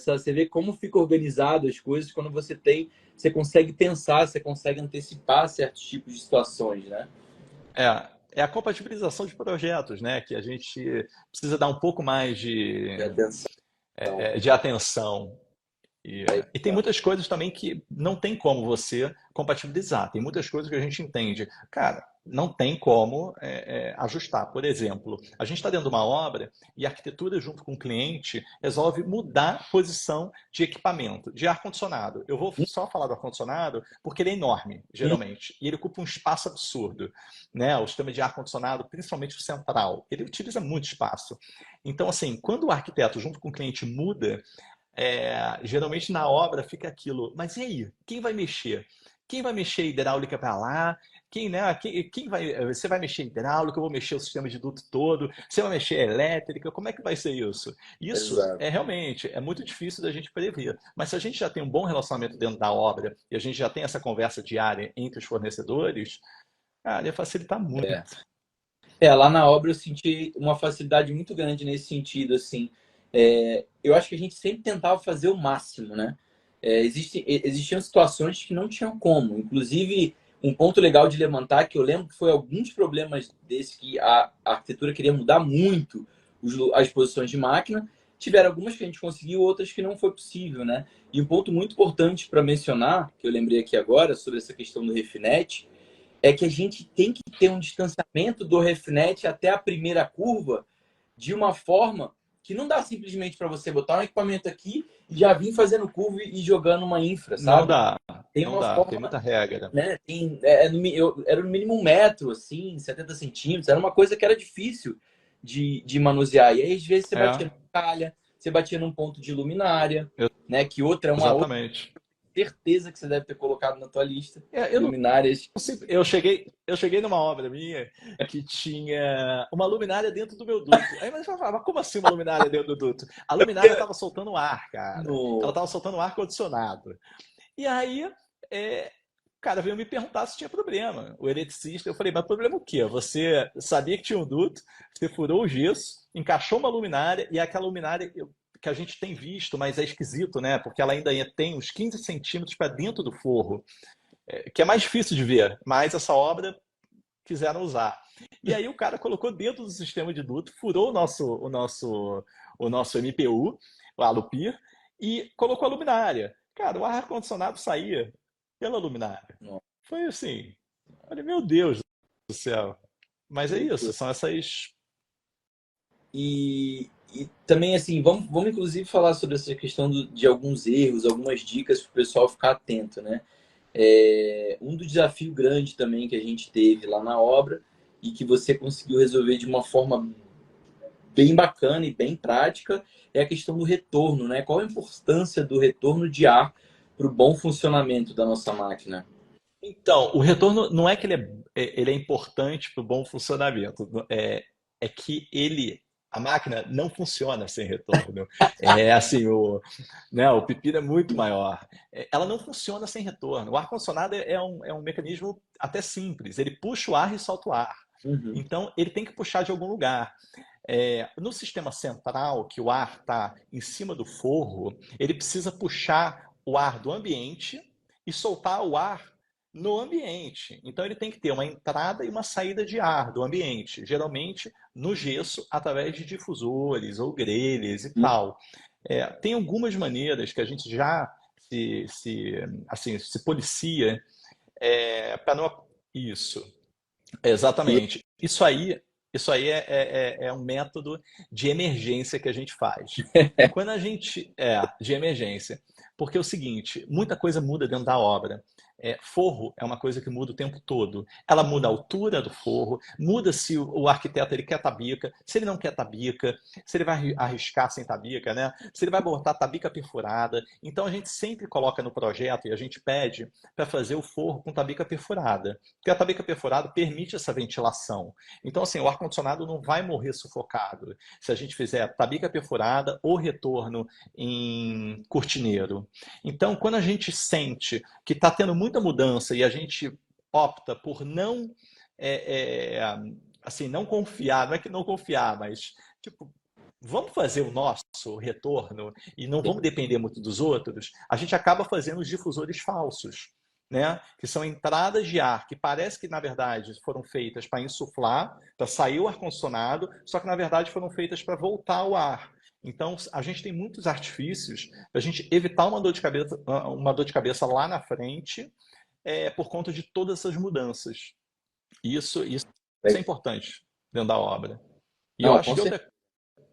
Você vê como fica organizado as coisas quando você consegue pensar, você consegue antecipar certos tipos de situações, né? É a compatibilização de projetos, né? Que a gente precisa dar um pouco mais De atenção. de atenção. E tem Tá. muitas coisas também que não tem como você compatibilizar. Tem muitas coisas que a gente entende. Cara, não tem como ajustar. Por exemplo, a gente está dentro de uma obra e a arquitetura, junto com o cliente, resolve mudar a posição de equipamento, de ar-condicionado. Eu vou só falar do ar-condicionado porque ele é enorme, Hum, geralmente, e ele ocupa um espaço absurdo. Né? O sistema de ar-condicionado, principalmente o central, ele utiliza muito espaço. Então, assim, quando o arquiteto, junto com o cliente, muda geralmente na obra fica aquilo, mas e aí? Quem vai mexer? quem vai mexer hidráulica para lá, quem, né, quem vai, você vai mexer hidráulica, eu vou mexer o sistema de duto todo, você vai mexer elétrica, como é que vai ser isso? Isso Exato. é realmente, é muito difícil da gente prever. Mas se a gente já tem um bom relacionamento dentro da obra e a gente já tem essa conversa diária entre os fornecedores, cara, ia facilitar É. muito. Lá na obra eu senti uma facilidade muito grande nesse sentido, assim. Eu acho que a gente sempre tentava fazer o máximo, né? Existiam situações que não tinham como. Inclusive, um ponto legal de levantar, que eu lembro que foi alguns problemas desse que a arquitetura queria mudar muito as posições de máquina. Tiveram algumas que a gente conseguiu, outras que não foi possível, né? E um ponto muito importante para mencionar, que eu lembrei aqui agora, sobre essa questão do refinete, é que a gente tem que ter um distanciamento do refnet até a primeira curva de uma forma que não dá simplesmente para você botar um equipamento aqui e já vir fazendo curva e jogando uma infra, Não sabe? dá, Tem não uma dá, tem forma, muita regra. né? Era no mínimo 1 metro, assim, 70 centímetros. Era uma coisa que era difícil de manusear. E aí, às vezes, você batia É, numa calha, você batia num ponto de luminária, eu- né? Que outra é uma outra exatamente. certeza que você deve ter colocado na tua lista. Eu não Luminárias. sei, eu cheguei numa obra minha que tinha uma luminária dentro do meu duto. Aí mas eu falava, mas como assim uma luminária dentro do duto? A luminária estava soltando ar, cara. Ela No... estava soltando ar condicionado. E aí, é, o cara veio me perguntar se tinha problema. O eletricista, eu falei, mas problema o quê? Você sabia que tinha um duto, você furou o gesso, encaixou uma luminária, e aquela luminária que a gente tem visto, mas é esquisito, né? Porque ela ainda tem uns 15 centímetros para dentro do forro, que é mais difícil de ver, mas essa obra quiseram usar. E aí o cara colocou dentro do sistema de duto, furou o nosso MPU, o Alupir, e colocou a luminária. Cara, o ar-condicionado saía pela luminária. no- Foi assim. Falei, meu Deus do céu. Mas Que é isso, loucura. são essas. E também, assim, vamos inclusive falar sobre essa questão de alguns erros, algumas dicas para o pessoal ficar atento, né? Um do desafio grande também que a gente teve lá na obra e que você conseguiu resolver de uma forma bem bacana e bem prática é a questão do retorno, né? Qual a importância do retorno de ar para o bom funcionamento da nossa máquina? Então, o retorno não é que ele é importante para o bom funcionamento, é que a máquina não funciona sem retorno. É assim, o pepino é muito maior. Ela não funciona sem retorno. O ar-condicionado é um mecanismo até simples. Ele puxa o ar e solta o ar. Uhum. Então, ele tem que puxar de algum lugar. No sistema central, que o ar está em cima do forro, ele precisa puxar o ar do ambiente e soltar o ar no ambiente. Então, ele tem que ter uma entrada e uma saída de ar do ambiente, geralmente no gesso, através de difusores ou grelhas e tal. Tem algumas maneiras que a gente já assim, se policia para não. Isso. E Exatamente. Isso aí é um método de emergência que a gente faz. Quando a gente de emergência, porque é o seguinte, muita coisa muda dentro da obra. Forro é uma coisa que muda o tempo todo. Ela muda a altura do forro, muda se o arquiteto ele quer tabica, se ele não quer tabica, se ele vai arriscar sem tabica, né? Se ele vai botar tabica perfurada. Então a gente sempre coloca no projeto e a gente pede para fazer o forro com tabica perfurada. Porque a tabica perfurada permite essa ventilação. Então, assim, o ar-condicionado não vai morrer sufocado se a gente fizer tabica perfurada ou retorno em cortineiro. Então, quando a gente sente que está tendo muita mudança e a gente opta por não, assim, não confiar, não é que não confiar, mas, tipo, vamos fazer o nosso retorno e não vamos depender muito dos outros, a gente acaba fazendo os difusores falsos, né? Que são entradas de ar que parece que, na verdade, foram feitas para insuflar, para sair o ar-condicionado, só que, na verdade, foram feitas para voltar o ar. Então, a gente tem muitos artifícios para a gente evitar uma dor de cabeça lá na frente, por conta de todas essas mudanças. Isso é importante dentro da obra. E eu não, acho com que certeza. outra,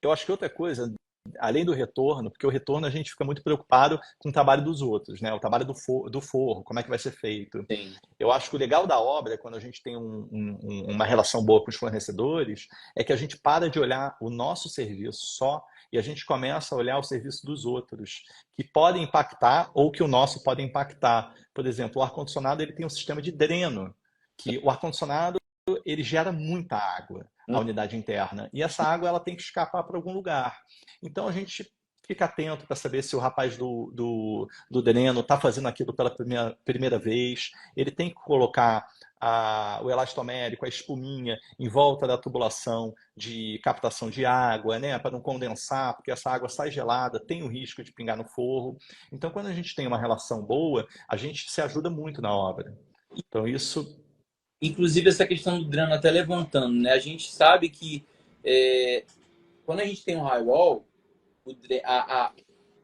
eu acho que outra coisa além do retorno, porque o retorno a gente fica muito preocupado com o trabalho dos outros, né? O trabalho do forro, como é que vai ser feito. Sim. Eu acho que o legal da obra, quando a gente tem uma relação boa com os fornecedores, é que a gente para de olhar o nosso serviço só e a gente começa a olhar o serviço dos outros, que podem impactar ou que o nosso pode impactar. Por exemplo, o ar-condicionado ele tem um sistema de dreno, que o ar-condicionado ele gera muita água, a unidade interna, e essa água ela tem que escapar para algum lugar. Então a gente fica atento para saber se o rapaz do dreno está fazendo aquilo pela primeira vez, ele tem que colocar o elastomérico, a espuminha em volta da tubulação de captação de água, né, para não condensar, porque essa água sai gelada, tem o risco de pingar no forro. Então, quando a gente tem uma relação boa, a gente se ajuda muito na obra. Então, isso... Inclusive, essa questão do dreno até levantando, né? A gente sabe que quando a gente tem um high wall, a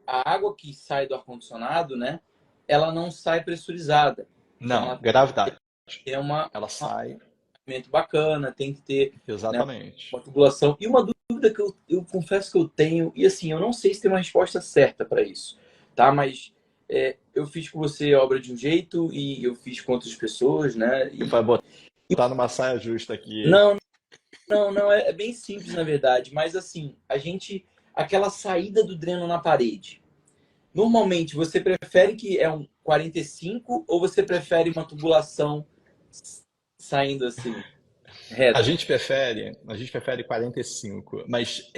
água que sai do ar-condicionado, né? Ela não sai pressurizada. Então, Não, ela gravidade. tem Ela sai... movimento bacana, tem que ter, né, Exatamente. uma tubulação. E uma dúvida que eu confesso que eu tenho, e assim, eu não sei se tem uma resposta certa para isso, tá? Mas eu fiz com você a obra de um jeito e eu fiz com outras pessoas, né? E vai botar numa saia justa aqui. Não, não, é bem simples na verdade, mas assim, aquela saída do dreno na parede. Normalmente, você prefere que é um 45 ou você prefere uma tubulação saindo assim, A reta? gente prefere 45, mas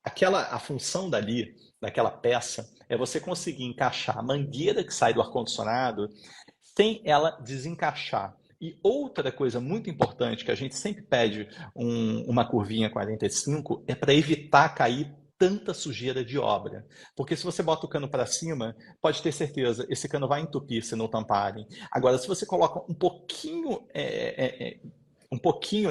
a função daquela peça, é você conseguir encaixar a mangueira que sai do ar-condicionado sem ela desencaixar. E outra coisa muito importante que a gente sempre pede uma curvinha 45 é para evitar cair tanta sujeira de obra. Porque se você bota o cano para cima, pode ter certeza, esse cano vai entupir se não tamparem. Agora, se você coloca um pouquinho,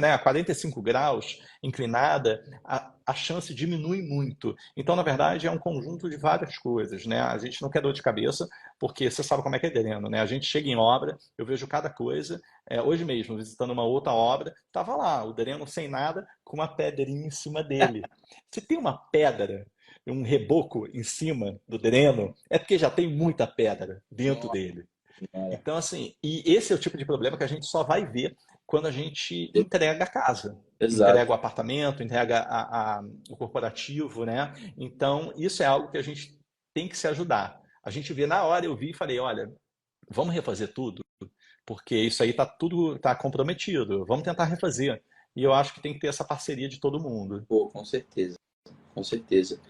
né, a 45 graus inclinada, a chance diminui muito. Então, na verdade, é um conjunto de várias coisas, né? A gente não quer dor de cabeça, porque você sabe como é que é dreno, né? A gente chega em obra, eu vejo cada coisa. Hoje mesmo, visitando uma outra obra, estava lá, o dreno sem nada, com uma pedrinha em cima dele. Se tem uma pedra, um reboco em cima do dreno, é porque já tem muita pedra dentro Nossa, dele. Então, assim, e esse é o tipo de problema que a gente só vai ver quando a gente entrega a casa, exato. entrega o apartamento, entrega o corporativo, né? Então, isso é algo que a gente tem que se ajudar. A gente vê na hora, eu vi e falei, olha, vamos refazer tudo, porque isso aí tá comprometido, vamos tentar refazer. E eu acho que tem que ter essa parceria de todo mundo. Pô, com certeza, com certeza.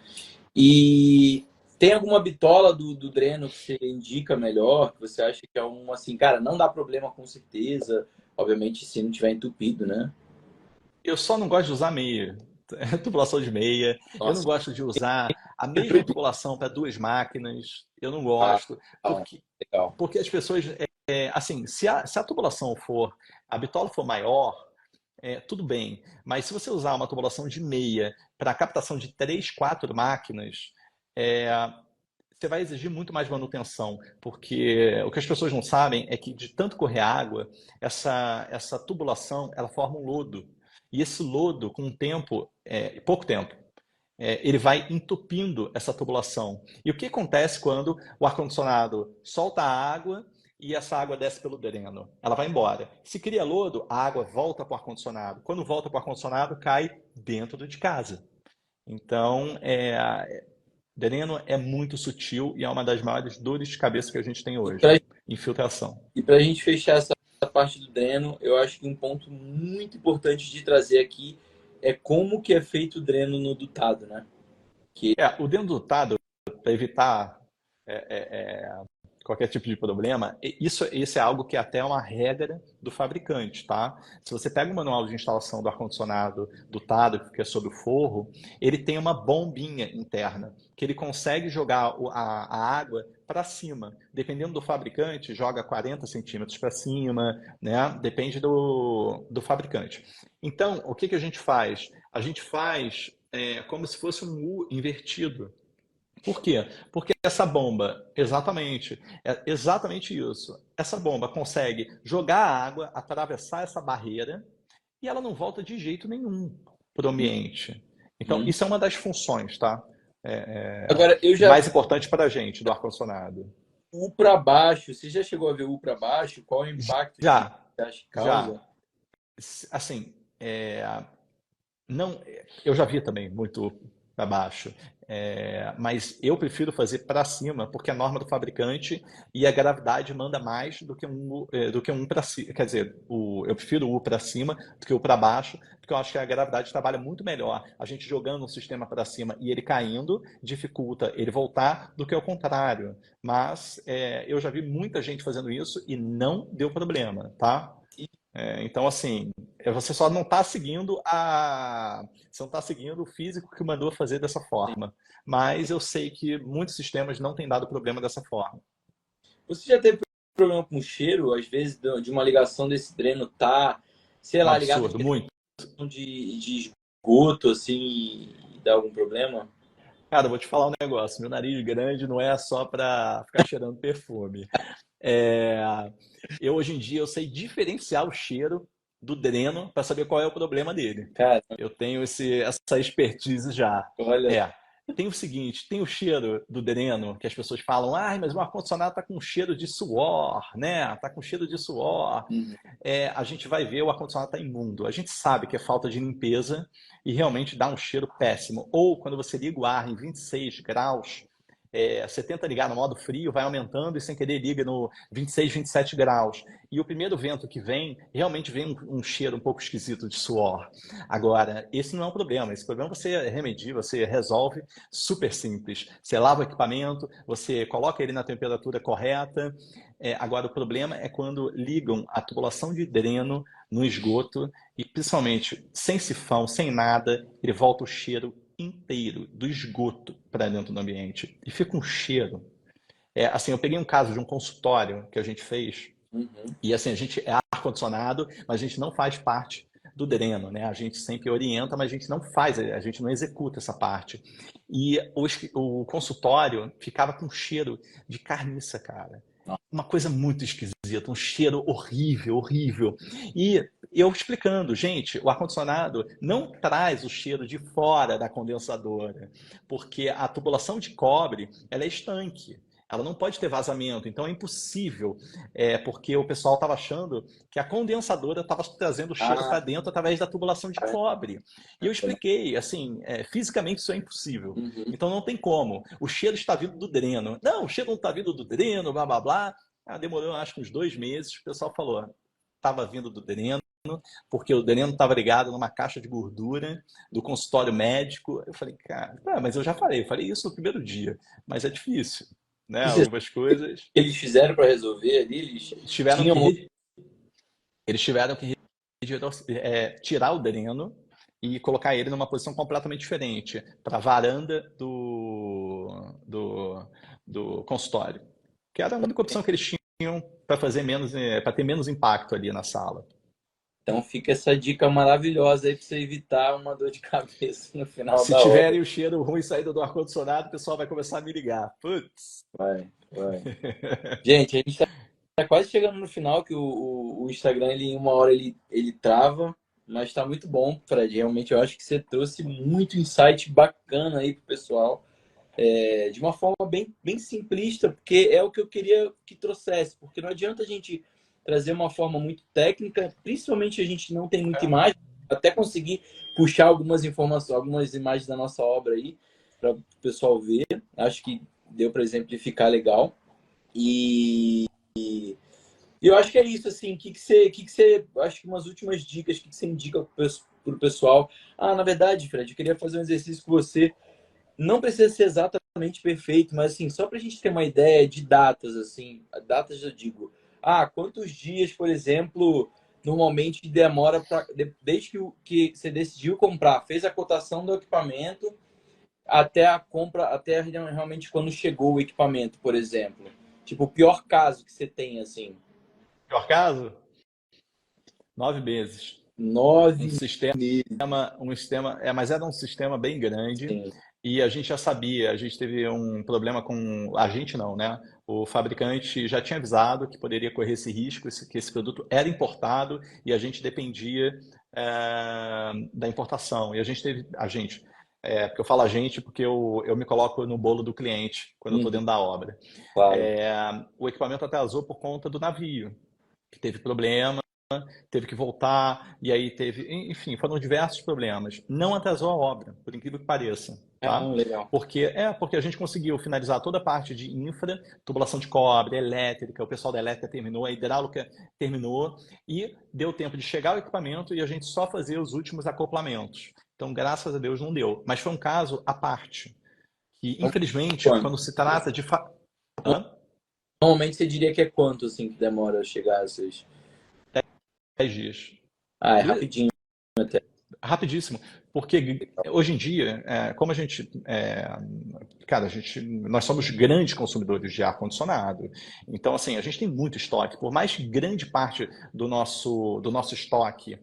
E tem alguma bitola do dreno que você indica melhor, que você acha que é um assim, cara, não dá problema com certeza, obviamente se não tiver entupido, né? Eu só não gosto de usar meia, tubulação de meia. Eu não Nossa, gosto de usar a mesma tubulação para duas máquinas. Eu não ah, gosto, legal, legal. porque as pessoas, assim, se a tubulação for, a bitola for maior, tudo bem. Mas se você usar uma tubulação de meia para captação de três, quatro máquinas, é, você vai exigir muito mais manutenção, porque o que as pessoas não sabem é que de tanto correr água, essa tubulação ela forma um lodo. E esse lodo, com o tempo, pouco tempo, ele vai entupindo essa tubulação. E o que acontece quando o ar-condicionado solta a água e essa água desce pelo dreno? Ela vai embora. Se cria lodo, a água volta para o ar-condicionado. Quando volta para o ar-condicionado, cai dentro de casa. Então, dreno é muito sutil e é uma das maiores dores de cabeça que a gente tem E hoje. para Infiltração. a gente fechar essa parte do dreno, eu acho que um ponto muito importante de trazer aqui é como que é feito o dreno no dutado, né? Que O dreno dotado, para evitar qualquer tipo de problema, isso é algo que é até uma regra do fabricante, tá? Se você pega o manual de instalação do ar-condicionado dotado, que é sobre o forro, ele tem uma bombinha interna, que ele consegue jogar a água para cima. Dependendo do fabricante, joga 40 centímetros para cima, né? Depende do fabricante. Então, o que a gente faz? A gente faz como se fosse um U invertido. Por quê? Porque essa bomba, exatamente, é exatamente isso. Essa bomba consegue jogar a água, atravessar essa barreira e ela não volta de jeito nenhum para o ambiente. Então, Hum, isso é uma das funções, tá? Agora, eu O já vi mais importante para a gente do ar-condicionado. U para baixo. Você já chegou a ver U para baixo? Qual é o impacto que Já, você acha que causa? já. Assim, não, eu já vi também muito para baixo, mas eu prefiro fazer para cima porque a norma do fabricante e a gravidade manda mais do que um para cima. Quer dizer, eu prefiro o U para cima do que o para baixo, porque eu acho que a gravidade trabalha muito melhor. A gente jogando um sistema para cima e ele caindo dificulta ele voltar do que o contrário. Mas eu já vi muita gente fazendo isso e não deu problema, tá? E Então, assim, você só não está seguindo você não está seguindo o físico que mandou fazer dessa forma. Mas eu sei que muitos sistemas não têm dado problema dessa forma. você já teve problema com cheiro, às vezes, de uma ligação desse dreno tá, sei Um lá, ligado absurdo, muito. de esgoto, assim, e dá algum problema? Cara, eu vou te falar um negócio. Meu nariz grande não é só para ficar cheirando perfume. É, hoje em dia eu sei diferenciar o cheiro do dreno para saber qual é o problema dele. Cara, Eu tenho essa expertise já. olha, É. Tem o seguinte, tem o cheiro do dreno que as pessoas falam, ah, mas o ar-condicionado tá com cheiro de suor, né? Tá com cheiro de suor. uhum. A gente vai ver o ar-condicionado tá imundo. A gente sabe que é falta de limpeza e realmente dá um cheiro péssimo. Ou quando você liga o ar em 26 graus, você tenta ligar no modo frio, vai aumentando e sem querer liga no 26, 27 graus. E o primeiro vento que vem, realmente vem um cheiro um pouco esquisito de suor. Agora, esse não é um problema. Esse problema você remedia, você resolve super simples. Você lava o equipamento, você coloca ele na temperatura correta. Agora, o problema é quando ligam a tubulação de dreno no esgoto e, principalmente, sem sifão, sem nada, ele volta o cheiro inteiro do esgoto para dentro do ambiente. E fica um cheiro. Assim, eu peguei um caso de um consultório que a gente fez, Uhum. e assim, a gente é ar-condicionado, mas a gente não faz parte do dreno, né? A gente sempre orienta, mas a gente não faz, a gente não executa essa parte. E o consultório ficava com cheiro de carniça, cara. Uma coisa muito esquisita, um cheiro horrível, horrível. E eu explicando, gente, o ar-condicionado não traz o cheiro de fora da condensadora, porque a tubulação de cobre, ela é estanque. Ela não pode ter vazamento, então é impossível, porque o pessoal estava achando que a condensadora estava trazendo o cheiro Ah, para dentro através da tubulação de cobre. E eu expliquei, assim, fisicamente isso é impossível. uhum. Então não tem como. O cheiro está vindo do dreno. Não, o cheiro não está vindo do dreno, blá blá blá. Demorou acho que uns 2 meses. O pessoal falou, estava vindo do dreno, porque o dreno estava ligado numa caixa de gordura do consultório médico. Eu falei, cara, mas eu já falei, eu falei isso no primeiro dia, mas é difícil, né? E vocês, o Algumas coisas que eles fizeram para resolver ali? Eles tiveram tinham. que eles tiveram que tirar o dreno e colocar ele numa posição completamente diferente para a varanda do consultório, que era a única opção que eles tinham para fazer menos, para ter menos impacto ali na sala. Então fica essa dica maravilhosa aí para você evitar uma dor de cabeça no final Se da obra. tiverem o cheiro ruim saindo do ar-condicionado, o pessoal vai começar a me ligar. Putz. Vai, vai. Gente, a gente tá quase chegando no final, que o Instagram, ele, em uma hora, ele trava, mas tá muito bom, Fred. Realmente, eu acho que você trouxe muito insight bacana aí pro pessoal, de uma forma bem, bem simplista, porque é o que eu queria que trouxesse, porque não adianta a gente trazer uma forma muito técnica, principalmente a gente não tem muita imagem, até conseguir puxar algumas informações, algumas imagens da nossa obra aí, para o pessoal ver. Acho que deu para exemplificar legal. E eu acho que é isso, assim, acho que umas últimas dicas, que você indica para o pessoal? Ah, na verdade, Fred, eu queria fazer um exercício com você. Não precisa ser exatamente perfeito, mas assim, só para a gente ter uma ideia de datas, assim, datas eu digo, quantos dias, por exemplo, normalmente demora desde que você decidiu comprar, fez a cotação do equipamento até a compra, até realmente quando chegou o equipamento, por exemplo. Tipo, o pior caso que você tem, assim. Pior caso, 9 meses. Um 9 sistema, meses. mas era um sistema bem grande Sim. e a gente já sabia, a gente teve um problema com, a gente não, né? O fabricante já tinha avisado que poderia correr esse risco, que esse produto era importado e a gente dependia da importação. E a gente teve, porque eu falo a gente porque eu me coloco no bolo do cliente quando eu estou Uhum, dentro da obra. claro. O equipamento atrasou por conta do navio, que teve problema, teve que voltar, e aí teve, enfim, foram diversos problemas. Não atrasou a obra, por incrível que pareça, Ah, tá? legal. Porque a gente conseguiu finalizar toda a parte de infra, tubulação de cobre, elétrica, o pessoal da elétrica terminou, a hidráulica terminou, e deu tempo de chegar o equipamento e a gente só fazer os últimos acoplamentos. Então, graças a Deus, não deu. Mas foi um caso à parte. E, Então, infelizmente, quanto? quando se trata de... Hã? Normalmente você diria que é quanto, assim, que demora a chegar a essas... 10 dias. Ah, é rapidinho até. Rapidíssimo, porque hoje em dia, como a gente, cara, nós somos grandes consumidores de ar-condicionado, então assim, a gente tem muito estoque, por mais que grande parte do nosso estoque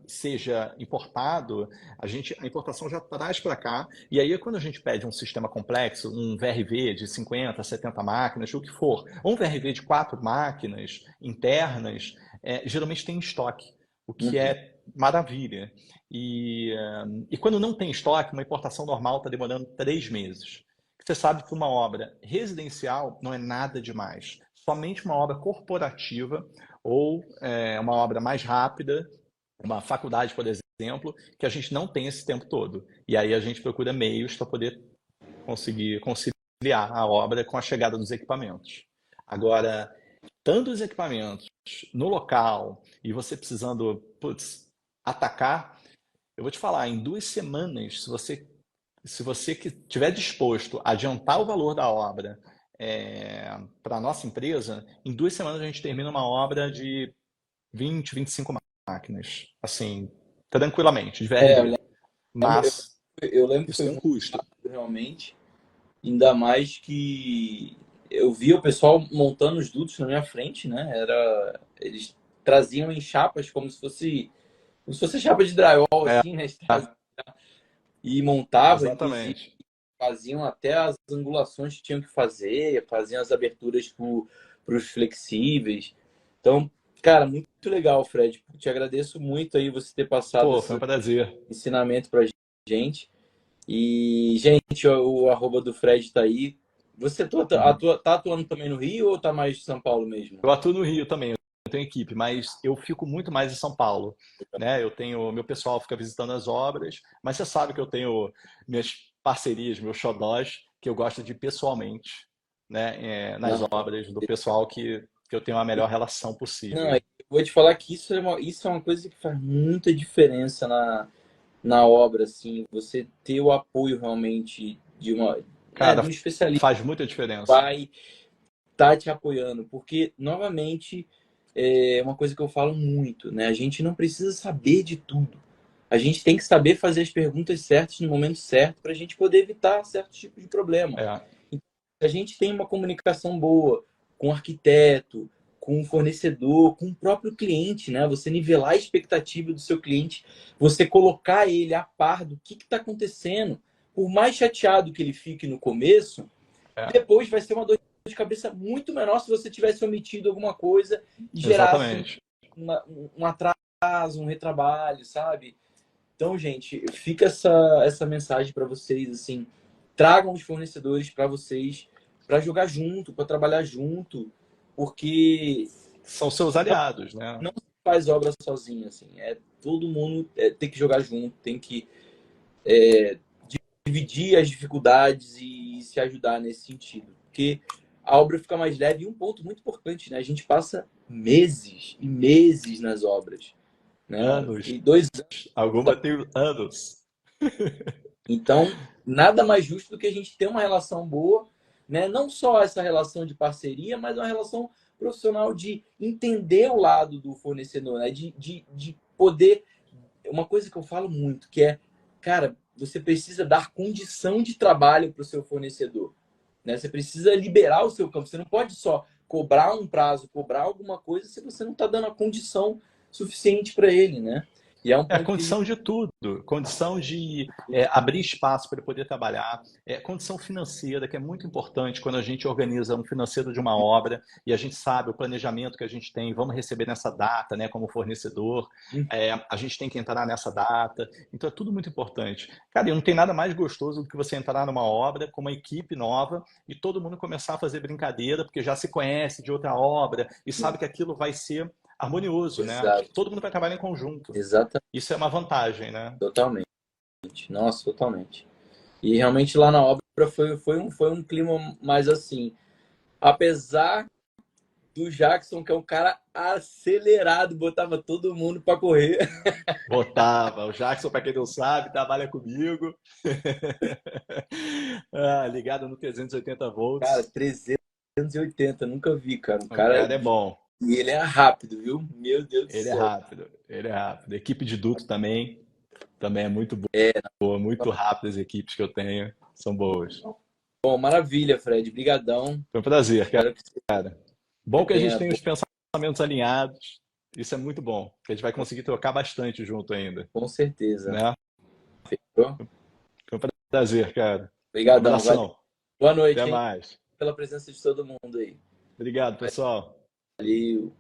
seja importado, a importação já traz para cá, e aí quando a gente pede um sistema complexo, um VRV de 50, 70 máquinas, o que for, ou um VRV de 4 máquinas internas, geralmente tem estoque, o que Uhum. é maravilha. E quando não tem estoque, uma importação normal está demorando 3 meses. Você sabe que uma obra residencial não é nada demais. Somente uma obra corporativa ou uma obra mais rápida, uma faculdade, por exemplo, que a gente não tem esse tempo todo. E aí a gente procura meios para poder conseguir conciliar a obra com a chegada dos equipamentos. Agora, tanto os equipamentos no local e você precisando, putz, atacar, eu vou te falar, em 2 semanas, se você que estiver disposto a adiantar o valor da obra para a nossa empresa, em 2 semanas a gente termina uma obra de 20, 25 máquinas. Assim, tranquilamente, de É, VRV. lembro, eu, Mas eu lembro que isso foi tem um muito custo. rápido, realmente. Ainda mais que eu vi o pessoal montando os dutos na minha frente, né? Eles traziam em chapas como se fosse chapa de drywall, É, assim, né? Eles traziam e montavam, inclusive, exatamente. faziam até as angulações que tinham que fazer, faziam as aberturas para os flexíveis. Então, cara, muito legal, Fred. Te agradeço muito aí você ter passado Pô, foi um esse prazer. ensinamento para gente. E, gente, o arroba do Fred tá aí. Você Uhum. tá atuando também no Rio ou tá mais de São Paulo mesmo? Eu atuo no Rio também, eu tenho equipe, mas eu fico muito mais em São Paulo, né? Eu tenho, meu pessoal fica visitando as obras, mas você sabe que eu tenho minhas parcerias, meus xodós, que eu gosto de ir pessoalmente, né? Nas Não, obras do pessoal que eu tenho a melhor relação não, possível. eu vou te falar que isso é uma coisa que faz muita diferença na obra, assim, você ter o apoio realmente de Cara, um especialista faz muita que diferença. vai estar te apoiando, porque, novamente, é uma coisa que eu falo muito, né? A gente não precisa saber de tudo. A gente tem que saber fazer as perguntas certas no momento certo para a gente poder evitar certo tipo de problema. É, Então, se a gente tem uma comunicação boa com o arquiteto, com o fornecedor, com o próprio cliente, né? Você nivelar a expectativa do seu cliente, você colocar ele a par do que está acontecendo, por mais chateado que ele fique no começo, é, depois vai ser uma dor de cabeça muito menor se você tivesse omitido alguma coisa e gerasse exatamente. um atraso, um retrabalho, sabe? Então, gente, fica essa mensagem para vocês, assim, tragam os fornecedores para vocês, para jogar junto, para trabalhar junto, porque São seus aliados, né? não se faz obra sozinho, assim, todo mundo tem que jogar junto, tem que dividir as dificuldades e se ajudar nesse sentido, porque a obra fica mais leve e um ponto muito importante, né? A gente passa meses e meses nas obras, né? Anos. Fiquei 2 anos. Alguma tem anos. Então, nada mais justo do que a gente ter uma relação boa, né? Não só essa relação de parceria, mas uma relação profissional de entender o lado do fornecedor, né? De poder. Uma coisa que eu falo muito, que é, cara, você precisa dar condição de trabalho para o seu fornecedor, né? Você precisa liberar o seu campo. Você não pode só cobrar um prazo, cobrar alguma coisa se você não está dando a condição suficiente para ele, né? E é um É ponto que a condição de tudo, condição de abrir espaço para ele poder trabalhar, condição financeira, que é muito importante quando a gente organiza um financeiro de uma obra e a gente sabe o planejamento que a gente tem, vamos receber nessa data, né, como fornecedor, gente... a gente tem que entrar nessa data, então é tudo muito importante. Cara, e não tem nada mais gostoso do que você entrar numa obra com uma equipe nova e todo mundo começar a fazer brincadeira, porque já se conhece de outra obra e sabe que aquilo vai ser harmonioso, né? Que Exato, todo mundo vai trabalhar em conjunto. exatamente, Isso é uma vantagem, né? totalmente. Nossa, totalmente. E realmente lá na obra foi um clima mais assim. Apesar do Jackson, que é um cara acelerado, botava todo mundo para correr. Botava. O Jackson, para quem não sabe, trabalha comigo. Ligado no 380 Cara, volts. 380, nunca vi, cara. Um O cara. cara é bom. E ele é rápido, viu? Meu Deus do Ele é céu. rápido. Ele é rápido. Equipe de duto também é muito É, boa, muito rápida as equipes que eu tenho. São boas. bom, maravilha, Fred. Brigadão. Foi um prazer, Espero que cara. você Bom que a gente tenha tem os pensamentos alinhados. Isso é muito bom. Que a gente vai conseguir trocar bastante junto ainda, com certeza. né? Fechou? Foi um prazer, cara. Um Obrigadão. Valeu. abração. Boa Até noite, hein? mais. Pela presença de todo mundo aí. Obrigado, pessoal. Valeu.